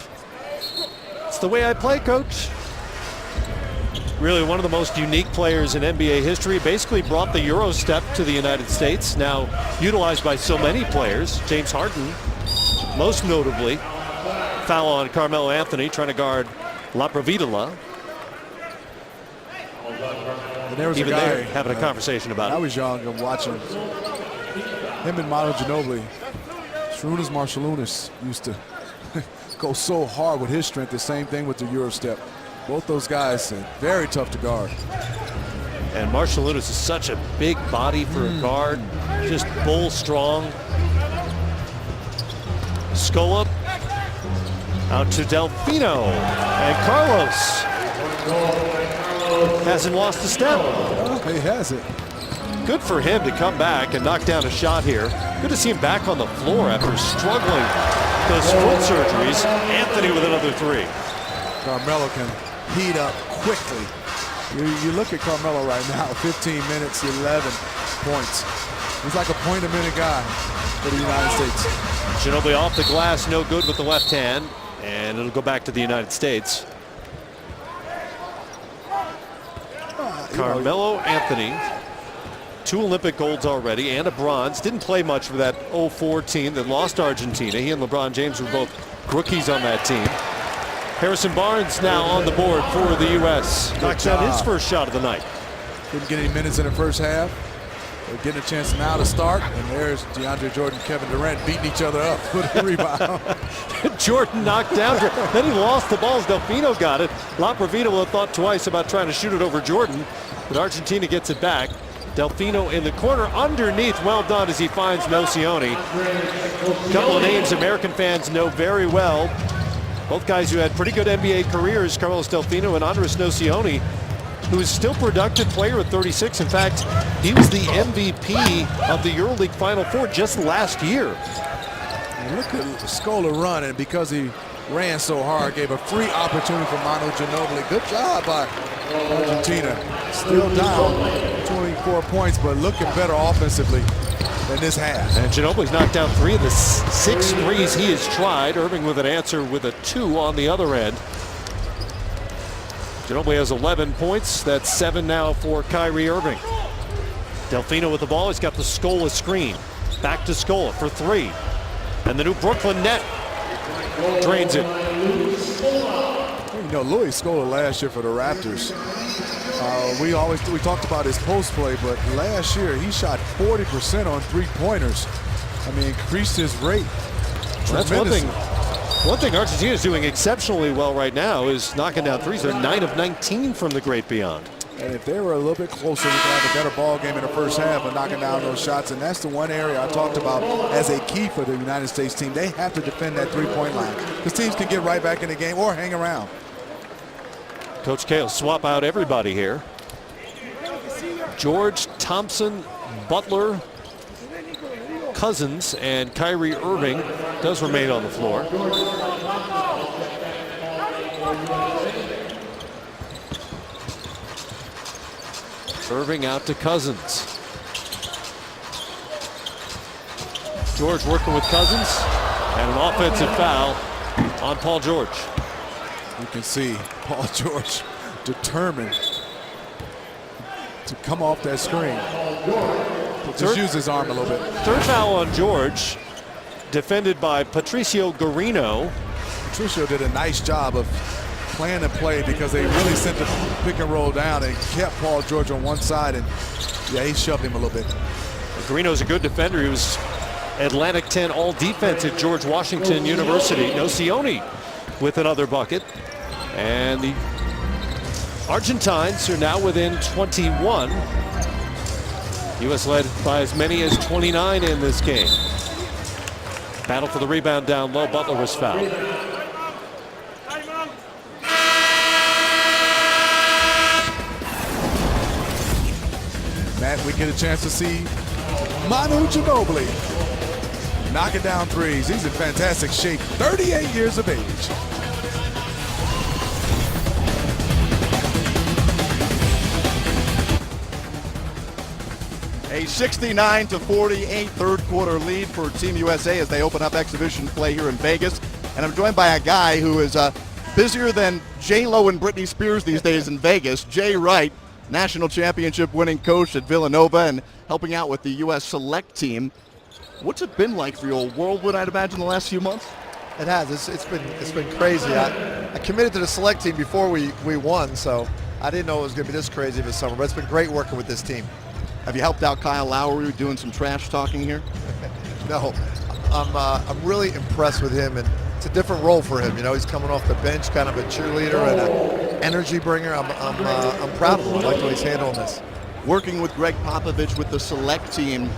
It's the way I play, Coach. Really one of the most unique players in NBA history. Basically brought the Euro step to the United States, now utilized by so many players. James Harden, most notably. Foul on Carmelo Anthony, trying to guard La Providula. And there was Even a guy there having a conversation about I it. was young and watching him and Manu Ginobili. Sarunas Marciulionis used to go so hard with his strength. The same thing with the Euro step. Both those guys are very tough to guard. And Marciulionis is such a big body for a guard, just bull strong. Scola out to Delfino, and Carlos hasn't lost a step. He has it. Good for him to come back and knock down a shot here. Good to see him back on the floor after struggling those foot surgeries. Anthony with another three. Carmelo can heat up quickly. You look at Carmelo right now, 15 minutes, 11 points. He's like a point-a-minute guy for the United States. Ginobili off the glass, no good with the left hand, and it'll go back to the United States. Carmelo Anthony, 2 Olympic golds already and a bronze. Didn't play much for that 04 team that lost Argentina. He and LeBron James were both rookies on that team. Harrison Barnes now on the board for the U.S. Knocks out his first shot of the night. Didn't get any minutes in the first half. They're getting a chance now to start, and there's DeAndre Jordan, Kevin Durant beating each other up for the rebound. Jordan knocked down. Then he lost the ball as Delfino got it. La Providula thought twice about trying to shoot it over Jordan, but Argentina gets it back. Delfino in the corner underneath. Well done as he finds Nocioni. A couple of names American fans know very well. Both guys who had pretty good NBA careers, Carlos Delfino and Andres Nocioni, who is still productive player at 36. In fact, he was the MVP of the EuroLeague Final Four just last year. And look at Scola run, and because he ran so hard, gave a free opportunity for Manu Ginobili. Good job by Argentina. Still down 24 points, but looking better offensively than this half. And Ginobili's knocked down 3 of the 6 threes he has tried. Irving with an answer with a 2 on the other end. Ginobili has 11 points. That's 7 now for Kyrie Irving. Delfino with the ball. He's got the Scola screen. Back to Scola for 3. And the new Brooklyn net drains it. You know, Louis Scola last year for the Raptors. We talked about his post play, but last year he shot 40% on 3-pointers. I mean, increased his rate. That's one thing. One thing Argentina is doing exceptionally well right now is knocking down threes. They're 9 of 19 from the great beyond. And if they were a little bit closer, we could have a better ball game in the first half of knocking down those shots. And that's the one area I talked about as a key for the United States team. They have to defend that 3-point line, because teams can get right back in the game or hang around. Coach K will swap out everybody here. George, Thompson, Butler, Cousins, and Kyrie Irving does remain on the floor. Irving out to Cousins. George working with Cousins, and an offensive foul on Paul George. You can see Paul George determined to come off that screen. Just use his arm a little bit. Third foul on George, defended by Patricio Guarino. Patricio did a nice job of playing the play, because they really sent the pick and roll down and kept Paul George on one side, and yeah, he shoved him a little bit. Guarino's a good defender. He was Atlantic 10 all defense at George Washington University. Nocioni with another bucket. And the Argentines are now within 21. U.S. led by as many as 29 in this game. Battle for the rebound down low. Butler was fouled. Matt, we get a chance to see Manu Ginobili knocking down threes. He's in fantastic shape, 38 years of age. A 69-48 third quarter lead for Team USA as they open up exhibition play here in Vegas. And I'm joined by a guy who is busier than J-Lo and Britney Spears these days in Vegas, Jay Wright, national championship winning coach at Villanova and helping out with the U.S. select team. What's it been like for your whirlwind, I'd imagine, the last few months? It has. It's been crazy. I committed to the select team before we won, so I didn't know it was going to be this crazy of a summer. But it's been great working with this team. Have you helped out Kyle Lowry doing some trash talking here? No, I'm really impressed with him, and it's a different role for him. You know, he's coming off the bench, kind of a cheerleader and an energy bringer. I'm proud of him. I like the way he's handling this. Working with Greg Popovich with the select team,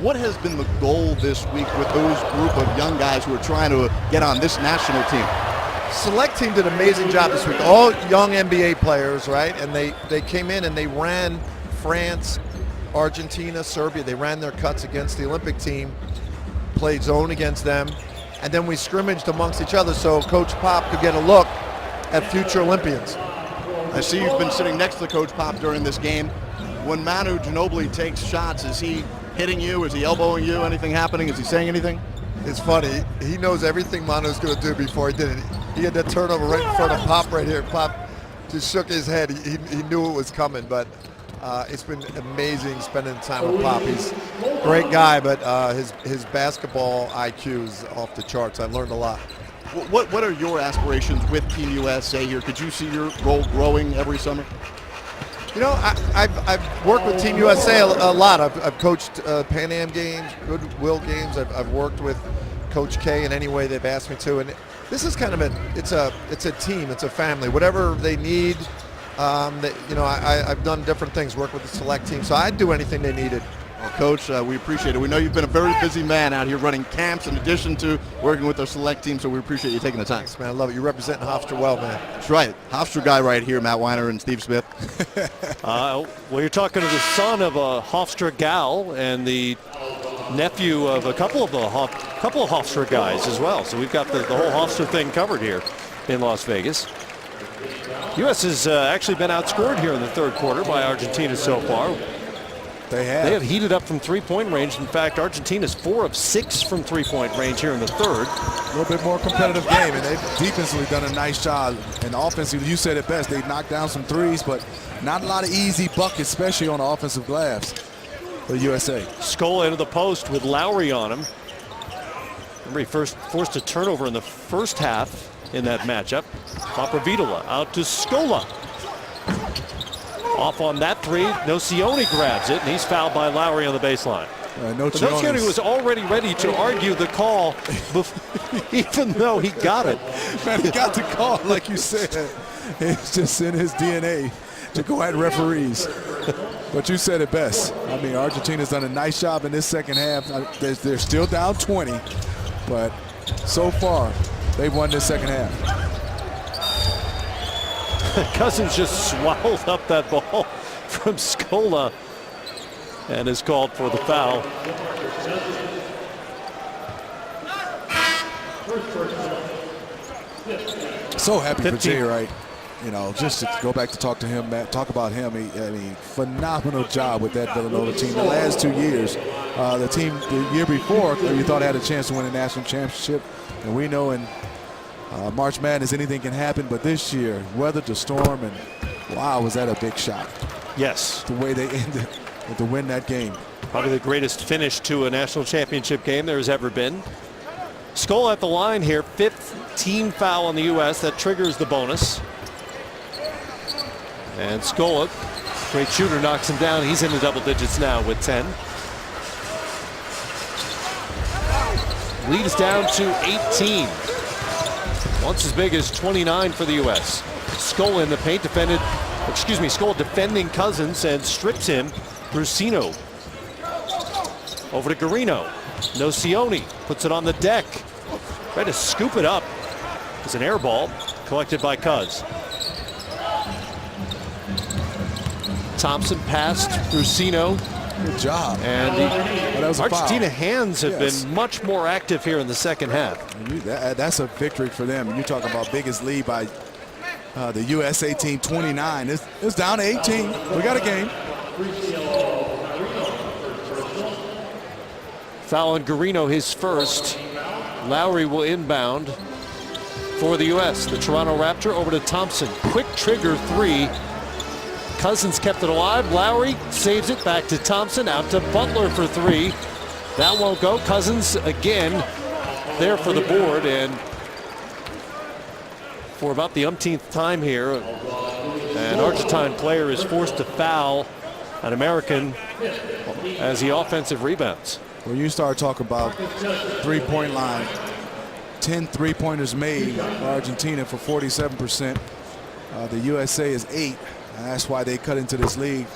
what has been the goal this week with those group of young guys who are trying to get on this national team? Select team did an amazing job this week. All young NBA players, right? And they came in and they ran France, Argentina, Serbia. They ran their cuts against the Olympic team, played zone against them, and then we scrimmaged amongst each other so Coach Pop could get a look at future Olympians. I see you've been sitting next to Coach Pop during this game. When Manu Ginobili takes shots, is he hitting you? Is he elbowing you? Anything happening? Is he saying anything? It's funny. He knows everything Manu's going to do before he did it. He had that turnover right in front of Pop right here. Pop just shook his head. He knew it was coming, but it's been amazing spending time with Pop. He's a great guy, but his basketball IQ is off the charts. I learned a lot. What are your aspirations with Team USA here? Could you see your role growing every summer? You know, I've worked with Team USA a lot. I've coached Pan Am games, Goodwill games. I've worked with Coach K in any way they've asked me to. And this is kind of it's a team, it's a family. Whatever they need, I've done different things, worked with the select team. So I'd do anything they needed. Well, Coach, we appreciate it. We know you've been a very busy man out here running camps in addition to working with our select team, so we appreciate you taking the time. Thanks, man. I love it. You're representing Hofstra well, man. That's right. Hofstra guy right here, Matt Weiner and Steve Smith. Well, you're talking to the son of a Hofstra gal and the nephew of a couple of Hofstra guys as well. So we've got the whole Hofstra thing covered here in Las Vegas. U.S. has actually been outscored here in the third quarter by Argentina so far. They have heated up from three-point range. In fact, Argentina's 4 of 6 from three-point range here in the third. a little bit more competitive game, and they've defensively done a nice job. And offensively, you said it best, they knocked down some threes, but not a lot of easy buckets, especially on the offensive glass for USA. Scola into the post with Lowry on him. Remember, he first forced a turnover in the first half in that matchup. Papavitola out to Scola. Off on that three, Nocioni grabs it, and he's fouled by Lowry on the baseline. Nocioni was already ready to argue the call, even though he got it. Man, he got the call, like you said. It's just in his DNA to go at referees. But you said it best. I mean, Argentina's done a nice job in this second half. They're still down 20, but so far, they've won this second half. Cousins just swallowed up that ball from Scola and is called for the foul. So happy 15. For Jay Wright. You know, just to go back to talk to him, Matt, talk about him. I mean, phenomenal job with that Villanova team. The last 2 years, the team the year before, you thought had a chance to win a national championship. And we know in March Madness anything can happen, but this year weathered the storm, and wow, was that a big shot. Yes. The way they ended to win that game. Probably the greatest finish to a national championship game there has ever been. Scola at the line here, 5th team foul on the U.S. That triggers the bonus. And Scola, great shooter, knocks him down. He's in the double digits now with 10. Lead is down to 18. Once as big as 29 for the U.S. Scola in the paint Scola defending Cousins and strips him. Brusino. Over to Garino. Nocioni puts it on the deck. Try to scoop it up. It's an air ball collected by Cuz. Thompson passed Rusino. Good job. And that was a Argentina foul. hands have been much more active here in the second half. That's a victory for them. You talk about biggest lead by the USA team, 29. It's down to 18. We got a game. Foul on Garino, his first. Lowry will inbound for the U.S. The Toronto Raptor over to Thompson. Quick trigger three. Cousins kept it alive. Lowry saves it back to Thompson. Out to Butler for three. That won't go. Cousins again there for the board. And for about the umpteenth time here, an Argentine player is forced to foul an American as he offensive rebounds. When you start talking about three-point line, 10 three-pointers made by Argentina for 47%. The USA is 8, and that's why they cut into this league.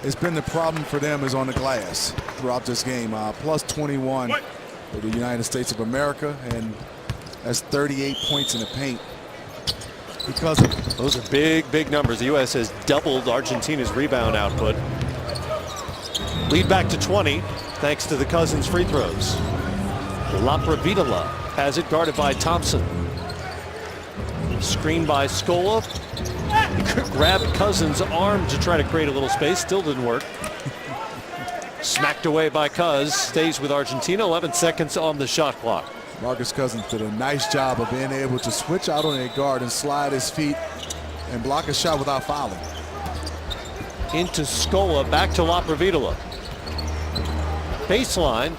It's been the problem for them is on the glass throughout this game. Plus 21 for the United States of America, and that's 38 points in the paint. Because of those are big numbers. The U.S. has doubled Argentina's rebound output. Lead back to 20 thanks to the Cousins free throws. Lapravitola has it, guarded by Thompson. Screened by Scola. Grabbed Cousins' arm to try to create a little space. Still didn't work. Smacked away by Cuz. Stays with Argentina. 11 seconds on the shot clock. Marcus Cousins did a nice job of being able to switch out on a guard and slide his feet and block a shot without fouling. Into Scola, back to Lapravitola. Baseline.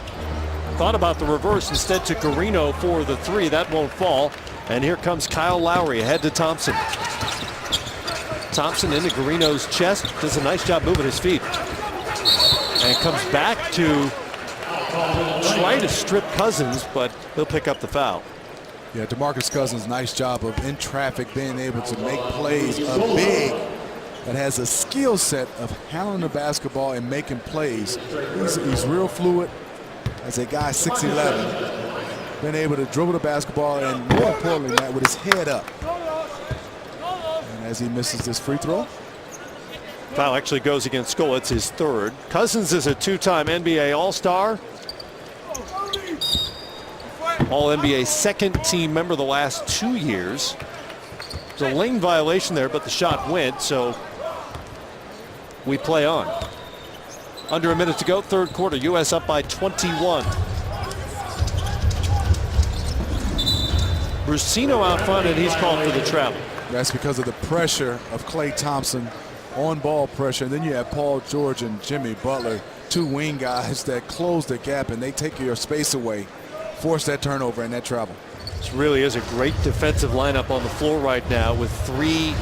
Thought about the reverse, instead to Garino for the three. That won't fall. And here comes Kyle Lowry ahead to Thompson. Thompson into Garino's chest. Does a nice job moving his feet. And comes back to try to strip Cousins, but he'll pick up the foul. Yeah, DeMarcus Cousins, nice job of in traffic being able to make plays. A big that has a skill set of handling the basketball and making plays. He's real fluid as a guy 6'11", been able to dribble the basketball and more importantly, Matt, with his head up. And as he misses this free throw. Foul actually goes against Scola. It's his third. Cousins is a two-time NBA All-Star. All-NBA second team member the last 2 years. There's a lane violation there, but the shot went, so we play on. Under a minute to go, third quarter. U.S. up by 21. Rusino out front, and he's called for the travel. That's because of the pressure of Klay Thompson, on-ball pressure. And then you have Paul George and Jimmy Butler, two wing guys that close the gap, and they take your space away, force that turnover and that travel. This really is a great defensive lineup on the floor right now with three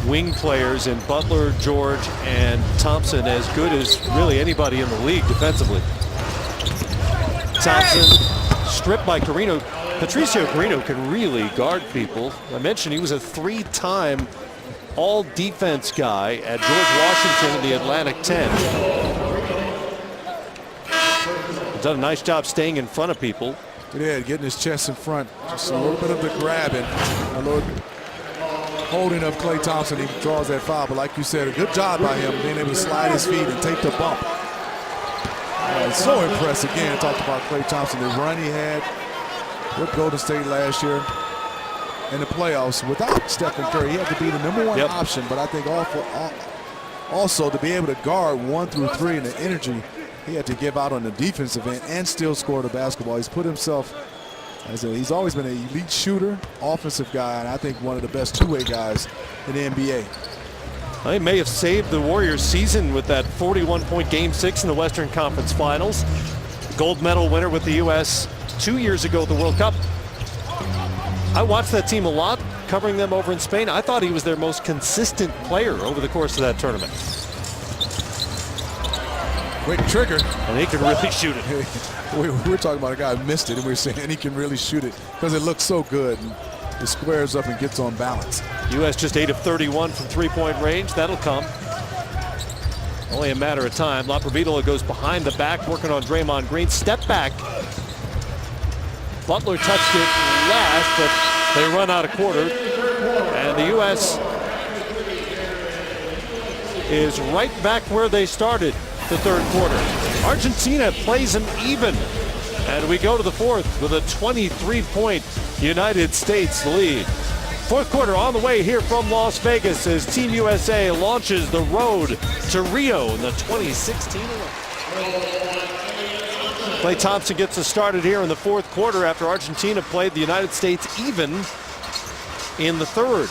wing players in Butler, George, and Thompson, as good as really anybody in the league defensively. Thompson stripped by Garino. Patricio Garino can really guard people. I mentioned he was a three-time all-defense guy at George Washington in the Atlantic 10. He's done a nice job staying in front of people. Yeah, getting his chest in front. Just a little bit of the grabbing, a little holding of Klay Thompson. He draws that foul, but like you said, a good job by him being able to slide his feet and take the bump. So impressed again. Talked about Klay Thompson, the run he had with Golden State last year in the playoffs. Without Stephen Curry, he had to be the number one option, but I think also to be able to guard 1 through 3 and the energy he had to give out on the defensive end and still score the basketball. He's put himself he's always been an elite shooter, offensive guy, and I think one of the best two-way guys in the NBA. He may have saved the Warriors season with that 41-point Game 6 in the Western Conference Finals. Gold medal winner with the U.S. 2 years ago at the World Cup. I watched that team a lot, covering them over in Spain. I thought he was their most consistent player over the course of that tournament. Quick trigger. And he can really shoot it. We're talking about a guy who missed it, and we're saying he can really shoot it because it looks so good. And it squares up and gets on balance. U.S. just 8 of 31 from three-point range. That'll come. Only a matter of time. Laprovitola goes behind the back, working on Draymond Green. Step back. Butler touched it last, but they run out of quarter. And the U.S. is right back where they started the third quarter. Argentina plays them even. And we go to the fourth with a 23-point United States lead. Fourth quarter on the way here from Las Vegas as Team USA launches the road to Rio in the 2016 Olympics. Klay Thompson gets us started here in the fourth quarter after Argentina played the United States even in the third.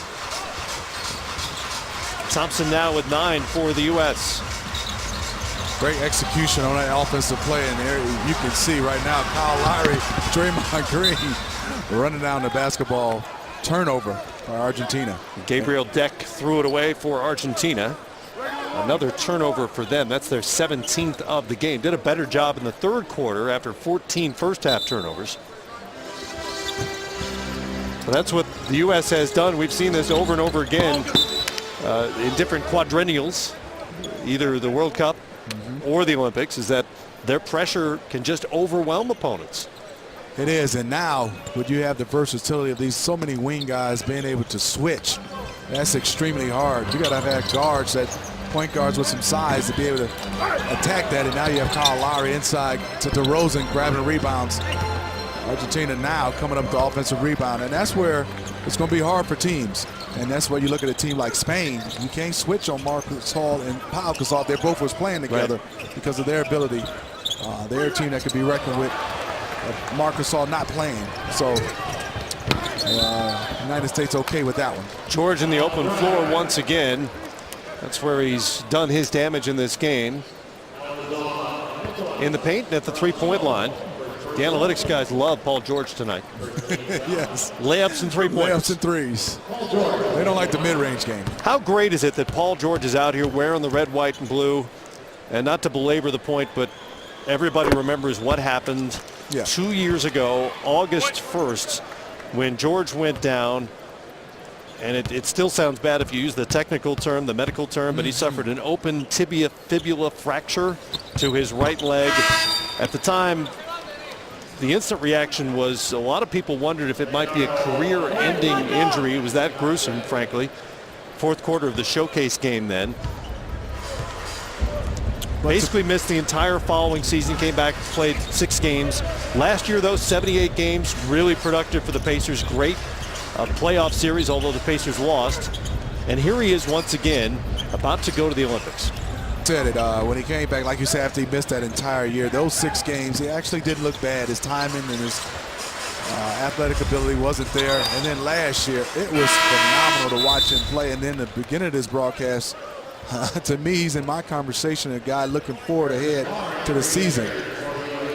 Thompson now with 9 for the U.S. Great execution on that offensive play, and there you can see right now Kyle Lowry, Draymond Green running down the basketball. Turnover by Argentina. Gabriel Deck threw it away for Argentina. Another turnover for them. That's their 17th of the game. Did a better job in the third quarter after 14 first half turnovers. So that's what the U.S. has done. We've seen this over and over again in different quadrennials, either the World Cup or the Olympics, is that their pressure can just overwhelm opponents. It is, and now would you have the versatility of these so many wing guys being able to switch? That's extremely hard. You got to have guards, that point guards with some size to be able to attack that, and now you have Kyle Lowry inside to DeRozan grabbing rebounds. Argentina now coming up with the offensive rebound, and that's where it's going to be hard for teams. And that's why you look at a team like Spain. You can't switch on Marc Gasol and Pau Gasol. They both was playing together because of their ability. They're a team that could be reckoned with. Marc Gasol not playing, so United States okay with that one. George in the open floor once again. That's where he's done his damage in this game. In the paint and at the three-point line. The analytics guys love Paul George tonight. Yes. Layups and three-pointers. Layups and threes. They don't like the mid-range game. How great is it that Paul George is out here wearing the red, white, and blue? And not to belabor the point, but everybody remembers what happened 2 years ago, August 1st, when George went down. And it still sounds bad if you use the technical term, the medical term, but he suffered an open tibia fibula fracture to his right leg. At the time, the instant reaction was a lot of people wondered if it might be a career-ending injury. It was that gruesome, frankly. Fourth quarter of the showcase game then. Basically missed the entire following season, came back, played 6 games. Last year, though, 78 games, really productive for the Pacers. Great playoff series, although the Pacers lost. And here he is once again, about to go to the Olympics. Said it when he came back, like you said, after he missed that entire year. Those 6 games, he actually didn't look bad. His timing and his athletic ability wasn't there. And then last year, it was phenomenal to watch him play. And then the beginning of this broadcast, to me, he's in my conversation, a guy looking forward ahead to the season.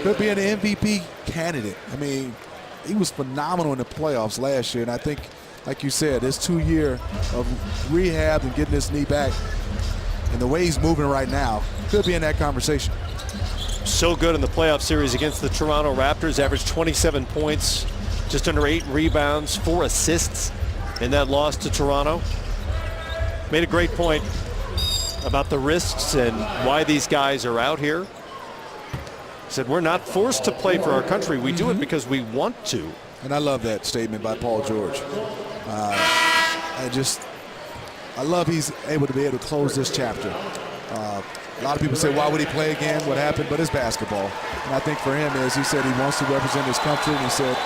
Could be an MVP candidate. I mean, he was phenomenal in the playoffs last year. And I think, like you said, this 2 year of rehab and getting his knee back, and the way he's moving right now, could be in that conversation. So good in the playoff series against the Toronto Raptors. Averaged 27 points, just under 8 rebounds, 4 assists in that loss to Toronto. Made a great point about the risks and why these guys are out here. Said we're not forced to play for our country. We do it because we want to. And I love that statement by Paul George. I love he's able to be able to close this chapter. A lot of people say, why would he play again? What happened? But it's basketball. And I think for him, as he said, he wants to represent his country. And he said,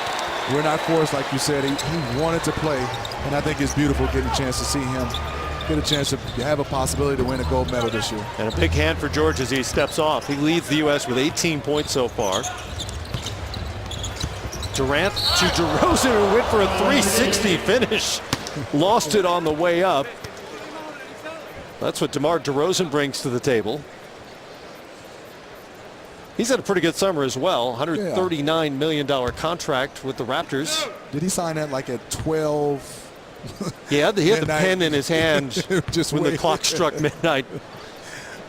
we're not forced, like you said. He wanted to play. And I think it's beautiful getting a chance to see him get a chance to have a possibility to win a gold medal this year. And a big hand for George as he steps off. He leads the U.S. with 18 points so far. Durant to DeRozan, who went for a 360 finish. Lost it on the way up. That's what DeMar DeRozan brings to the table. He's had a pretty good summer as well. $139 million contract with the Raptors. Did he sign that like at 12? He had the pen in his hand just when the clock struck midnight.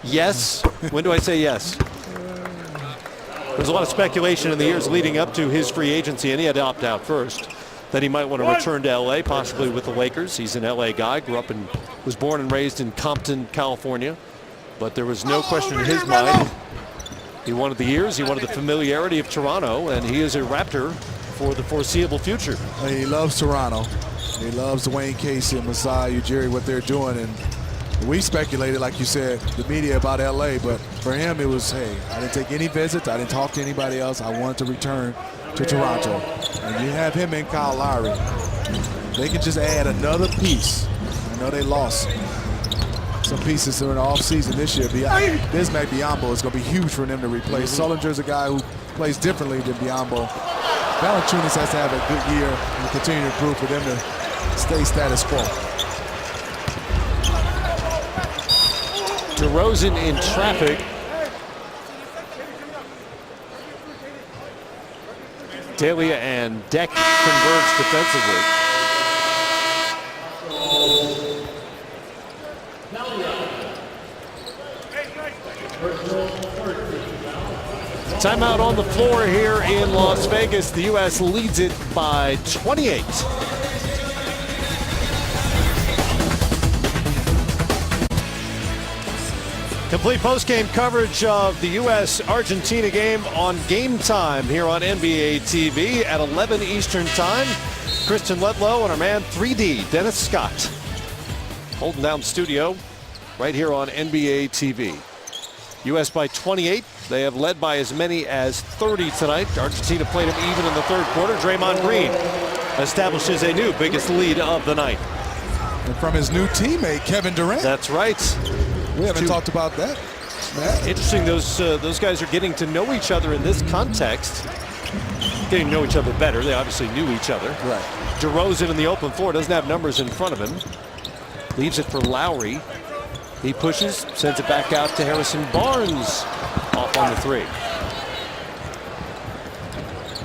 Yes. When do I say yes? There's a lot of speculation in the years leading up to his free agency, and he had to opt out first. That he might want to return to L.A., possibly with the Lakers. He's an L.A. guy, was born and raised in Compton, California. But there was no question in his mind. He wanted the years, he wanted the familiarity of Toronto, and he is a Raptor for the foreseeable future. He loves Toronto. He loves Dwayne Casey and Masai Ujiri, what they're doing. And we speculated, like you said, the media about LA, but for him it was, hey, I didn't take any visits, I didn't talk to anybody else. I wanted to return to Toronto. And you have him and Kyle Lowry. They can just add another piece. I know they lost some pieces during the offseason this year. Bismack Biyombo is going to be huge for them to replace. Sullinger's a guy who plays differently than Biyombo. Valanciunas has to have a good year and continue to improve for them to stay status quo. DeRozan in traffic. Delia and Deck converge defensively. Timeout on the floor here in Las Vegas. The U.S. leads it by 28. Complete post-game coverage of the U.S.-Argentina game on Game Time here on NBA TV at 11 Eastern Time. Kristen Ledlow and our man 3D, Dennis Scott, holding down the studio right here on NBA TV. U.S. by 28. They have led by as many as 30 tonight. Argentina played them even in the third quarter. Draymond Green establishes a new biggest lead of the night. And from his new teammate, Kevin Durant. That's right. We haven't talked about that, Matt. Interesting, those guys are getting to know each other in this context. Getting to know each other better. They obviously knew each other. Right. DeRozan in the open floor, doesn't have numbers in front of him. Leaves it for Lowry. He pushes, sends it back out to Harrison Barnes. Off on the three.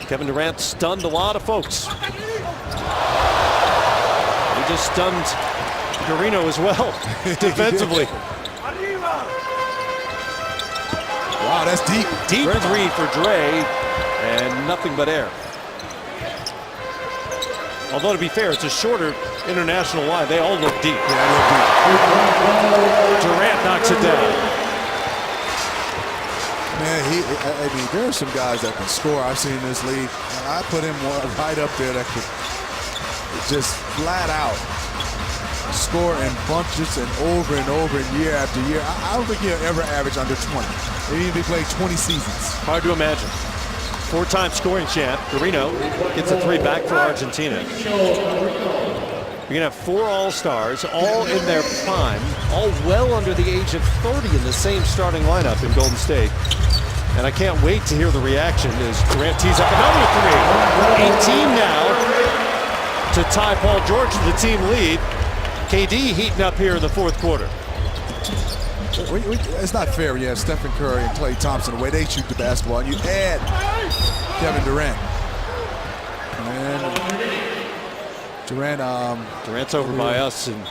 Kevin Durant stunned a lot of folks. He just stunned Garino as well, defensively. Wow, that's deep. Deep three for Dre, and nothing but air. Although, to be fair, it's a shorter international line. They all look deep. Yeah, they look deep. Durant knocks it down. Man, I mean, there are some guys that can score. I've seen in this league. I put him right up there that could just flat out score in bunches and over and year after year. I don't think he'll ever average under 20. Maybe if he played 20 seasons. Hard to imagine. Four-time scoring champ, Garino gets a three back for Argentina. You're going to have four All-Stars, all in their prime, all well under the age of 30 in the same starting lineup in Golden State. And I can't wait to hear the reaction as Durant tees up another three. 18 now to tie Paul George to the team lead. KD heating up here in the fourth quarter. It's not fair when you have Stephen Curry and Klay Thompson, the way they shoot the basketball, and you add Kevin Durant. And Durant's over by us and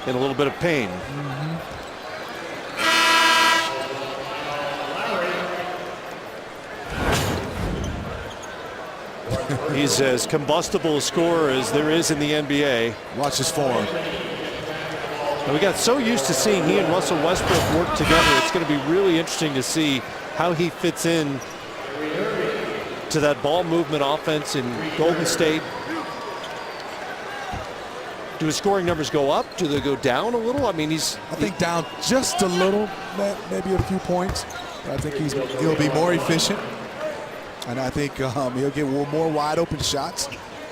in a little bit of pain. He's as combustible a scorer as there is in the NBA. Watch his form. And we got so used to seeing he and Russell Westbrook work together. It's going to be really interesting to see how he fits in to that ball movement offense in Golden State. Do his scoring numbers go up? Do they go down a little? I mean, I think down just a little, maybe a few points. I think he'll be more efficient. And I think he'll get more wide open shots.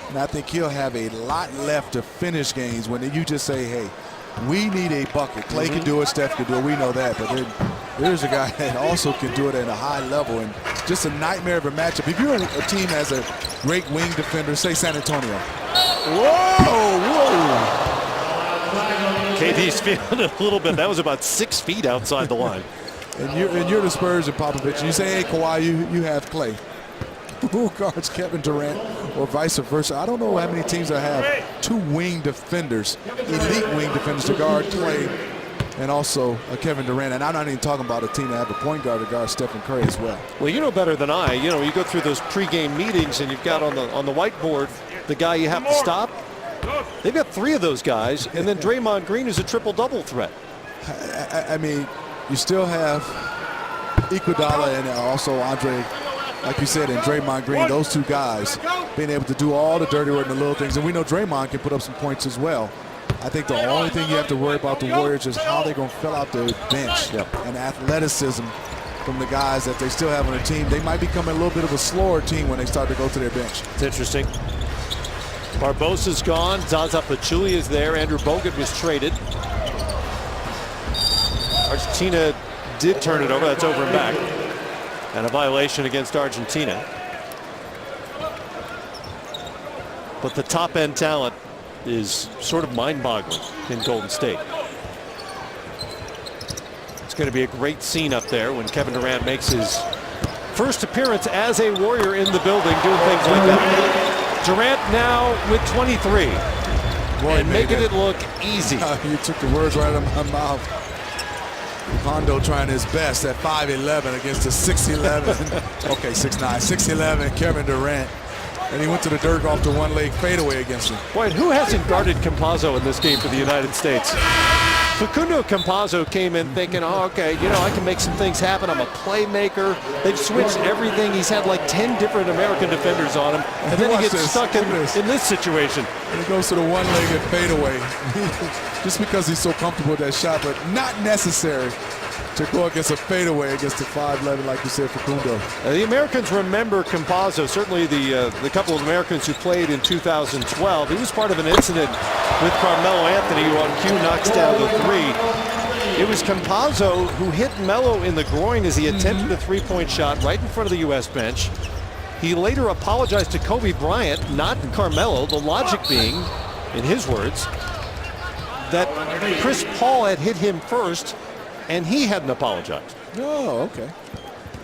And I think he'll have a lot left to finish games when you just say, hey, we need a bucket. Klay can do it, Steph can do it, we know that. But then there's a guy that also can do it at a high level. And just a nightmare of a matchup. If you're a team that has a great wing defender, say San Antonio. Whoa! KD's feeling it a little bit. That was about 6 feet outside the line. And you're the Spurs and Popovich. And you say, hey, Kawhi, you have Klay. Who guards Kevin Durant or vice versa? I don't know how many teams that have two wing defenders, elite wing defenders to guard Klay and also Kevin Durant. And I'm not even talking about a team that have a point guard to guard Stephen Curry as well. Well, you know better than I. You know, you go through those pregame meetings and you've got on the whiteboard the guy you have to stop. They've got three of those guys, and then Draymond Green is a triple-double threat. I mean, you still have Iguodala and also Andre, like you said, and Draymond Green, those two guys being able to do all the dirty work and the little things. And we know Draymond can put up some points as well. I think the only thing you have to worry about the Warriors is how they're going to fill out their bench and athleticism from the guys that they still have on the team. They might become a little bit of a slower team when they start to go to their bench. It's interesting. Barbosa's gone. Zaza Pachulia is there. Andrew Bogut was traded. Argentina did turn it over. That's over and back. And a violation against Argentina. But the top-end talent is sort of mind-boggling in Golden State. It's going to be a great scene up there when Kevin Durant makes his first appearance as a Warrior in the building, doing things like that. Durant now with 23. Boy, and making it look easy. You took the words right out of my mouth. Hondo trying his best at 5'11" against the 6'11". Okay, 6'9", 6'11" Kevin Durant. And he went to the dirt off the one-leg fadeaway against him. Boy, and who hasn't guarded Campazzo in this game for the United States? Facundo Campazzo came in thinking, oh, okay, you know, I can make some things happen. I'm a playmaker. They've switched everything. He's had like 10 different American defenders on him. And then he gets stuck in this situation. And he goes to the one-legged fadeaway. Just because he's so comfortable with that shot, but not necessary to go against a fadeaway against the 5'11", like you said, Facundo. The Americans remember Campazzo, certainly the couple of Americans who played in 2012. He was part of an incident with Carmelo Anthony, who on cue knocks down the three. It was Campazzo who hit Melo in the groin as he attempted a three-point shot right in front of the U.S. bench. He later apologized to Kobe Bryant, not Carmelo, the logic being, in his words, that Chris Paul had hit him first, and he hadn't apologized. Oh, okay.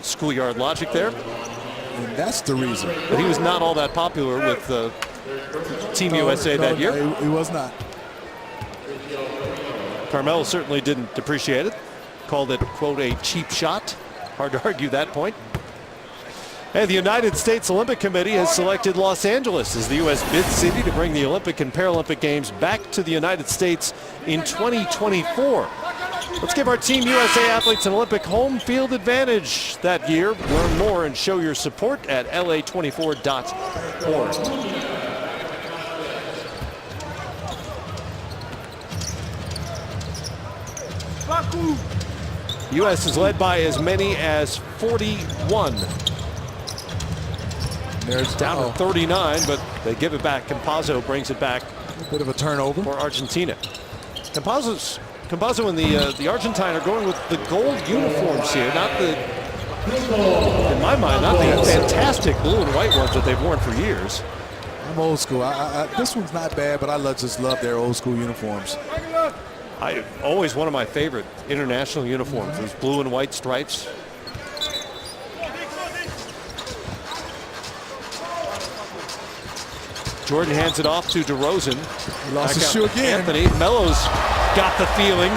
Schoolyard logic there. And that's the reason. But he was not all that popular with Team USA that year. He was not. Carmelo certainly didn't appreciate it. Called it, quote, a cheap shot. Hard to argue that point. And the United States Olympic Committee has selected Los Angeles as the U.S. bid city to bring the Olympic and Paralympic Games back to the United States in 2024. Let's give our Team USA athletes an Olympic home field advantage that year. Learn more and show your support at la24.org. U.S. is led by as many as 41. There's down to 39, but they give it back. Campazzo brings it back. A bit of a turnover for Argentina. Campazzo and the Argentine are going with the gold uniforms here, not the, in my mind, not the fantastic blue and white ones that they've worn for years. I'm old school. This one's not bad, but I just love their old school uniforms. Always one of my favorite international uniforms, those blue and white stripes. Jordan hands it off to DeRozan. He lost his shoe again. Anthony. Melo's got the feeling.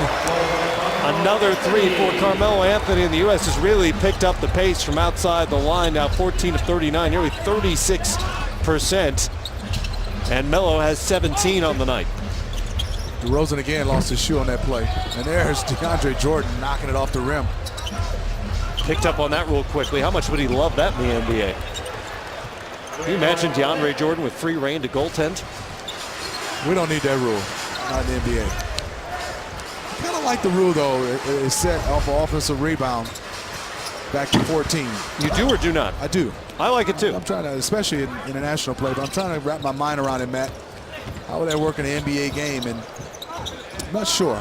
Another three for Carmelo Anthony, and the U.S. has really picked up the pace from outside the line. Now 14 of 39, nearly 36%. And Melo has 17 on the night. DeRozan again lost his shoe on that play. And there's DeAndre Jordan knocking it off the rim. Picked up on that real quickly. How much would he love that in the NBA? Can you imagine DeAndre Jordan with free reign to goaltend? We don't need that rule, not in the NBA. I kind of like the rule, though. It's set off of offensive rebound back to 14. You do or do not? I do. I like it, too. I'm trying to, especially in international play, but I'm trying to wrap my mind around it, Matt. How would that work in an NBA game? And I'm not sure.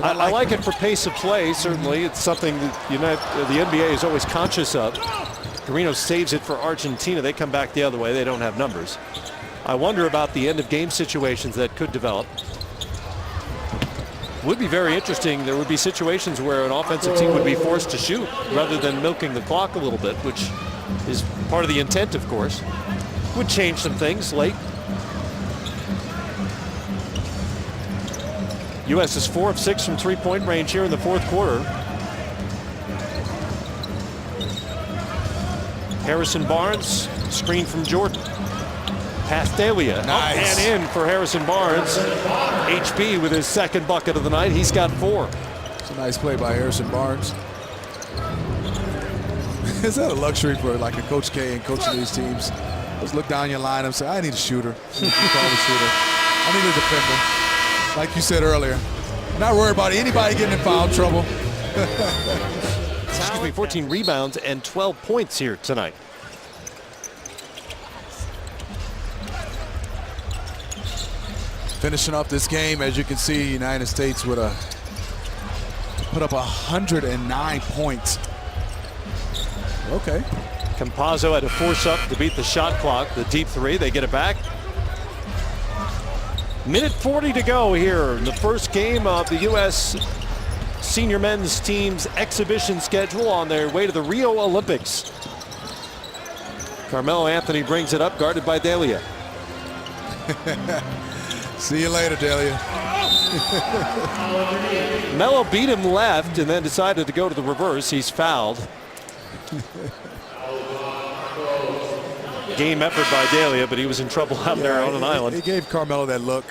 I like it for pace of play, certainly. It's something that the NBA is always conscious of. Carino saves it for Argentina. They come back the other way. They don't have numbers. I wonder about the end of game situations that could develop. Would be very interesting. There would be situations where an offensive team would be forced to shoot rather than milking the clock a little bit, which is part of the intent, of course. Would change some things late. U.S. is 4 of 6 from three-point range here in the fourth quarter. Harrison Barnes, screen from Jordan. Past Delia. Nice. Up and in for Harrison Barnes. HB with his second bucket of the night. He's got 4. It's a nice play by Harrison Barnes. Is that a luxury for like a Coach K and coaching these teams? Just look down your line and say, I need a shooter. You call the shooter. I need a defender. Like you said earlier, not worried about anybody getting in foul trouble. Excuse me, 14 rebounds and 12 points here tonight. Finishing up this game, as you can see, United States with put up 109 points. Okay. Campazzo had to force up to beat the shot clock. The deep 3, they get it back. Minute 40 to go here in the first game of the U.S. senior men's team's exhibition schedule on their way to the Rio Olympics. Carmelo Anthony brings it up, guarded by Delia. See you later, Delia. Melo beat him left and then decided to go to the reverse. He's fouled. Game effort by Delia, but he was in trouble out there on an island. He gave Carmelo that look.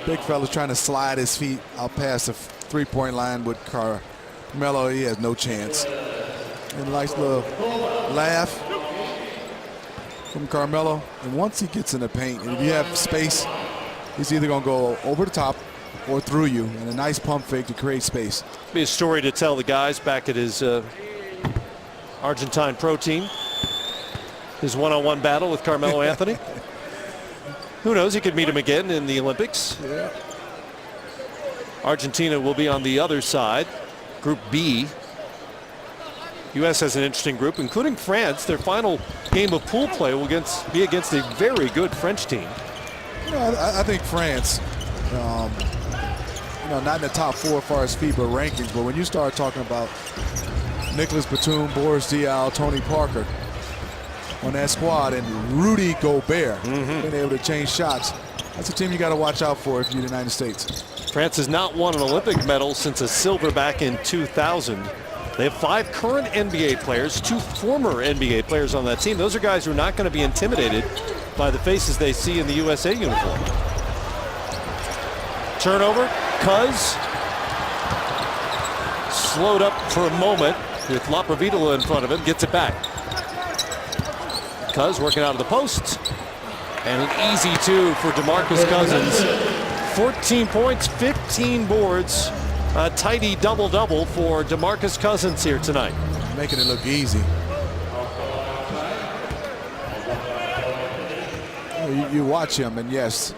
Big fella's trying to slide his feet out past the three-point line with Carmelo. He has no chance. And a nice little laugh from Carmelo. And once he gets in the paint, and if you have space, he's either going to go over the top or through you. And a nice pump fake to create space. Be a story to tell the guys back at his Argentine pro team. His one-on-one battle with Carmelo Anthony. Who knows, he could meet him again in the Olympics. Yeah. Argentina will be on the other side, Group B. U.S. has an interesting group, including France. Their final game of pool play will be against a very good French team. You know, I think France, you know, not in the top 4 as far as FIBA rankings, but when you start talking about Nicolas Batum, Boris Diaw, Tony Parker on that squad, and Rudy Gobert being able to change shots, that's a team you got to watch out for if you're the United States. France has not won an Olympic medal since a silver back in 2000. They have 5 current NBA players, 2 former NBA players on that team. Those are guys who are not going to be intimidated by the faces they see in the USA uniform. Turnover, Cuz slowed up for a moment with Laprovitola in front of him, gets it back. Cuz working out of the post, and an easy 2 for DeMarcus Cousins. 14 points, 15 boards, a tidy double-double for DeMarcus Cousins here tonight. Making it look easy. You watch him, and yes,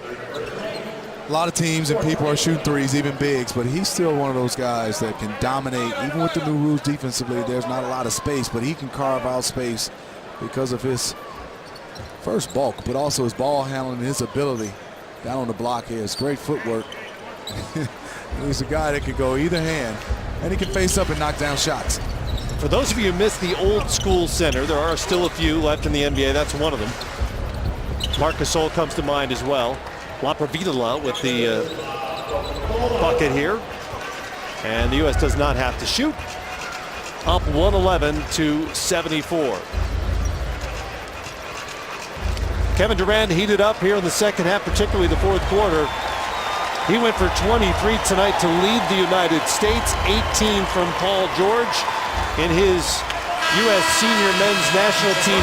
a lot of teams and people are shooting threes, even bigs, but he's still one of those guys that can dominate. Even with the new rules defensively, there's not a lot of space, but he can carve out space because of his first bulk, but also his ball handling and his ability down on the block here. It's great footwork. He's a guy that can go either hand, and he can face up and knock down shots. For those of you who missed the old school center, there are still a few left in the NBA. That's one of them. Marcus Gasol comes to mind as well. Laprovitola with the bucket here. And the U.S. does not have to shoot. Up 111-74. Kevin Durant heated up here in the second half, particularly the fourth quarter. He went for 23 tonight to lead the United States. 18 from Paul George in his U.S. senior men's national team.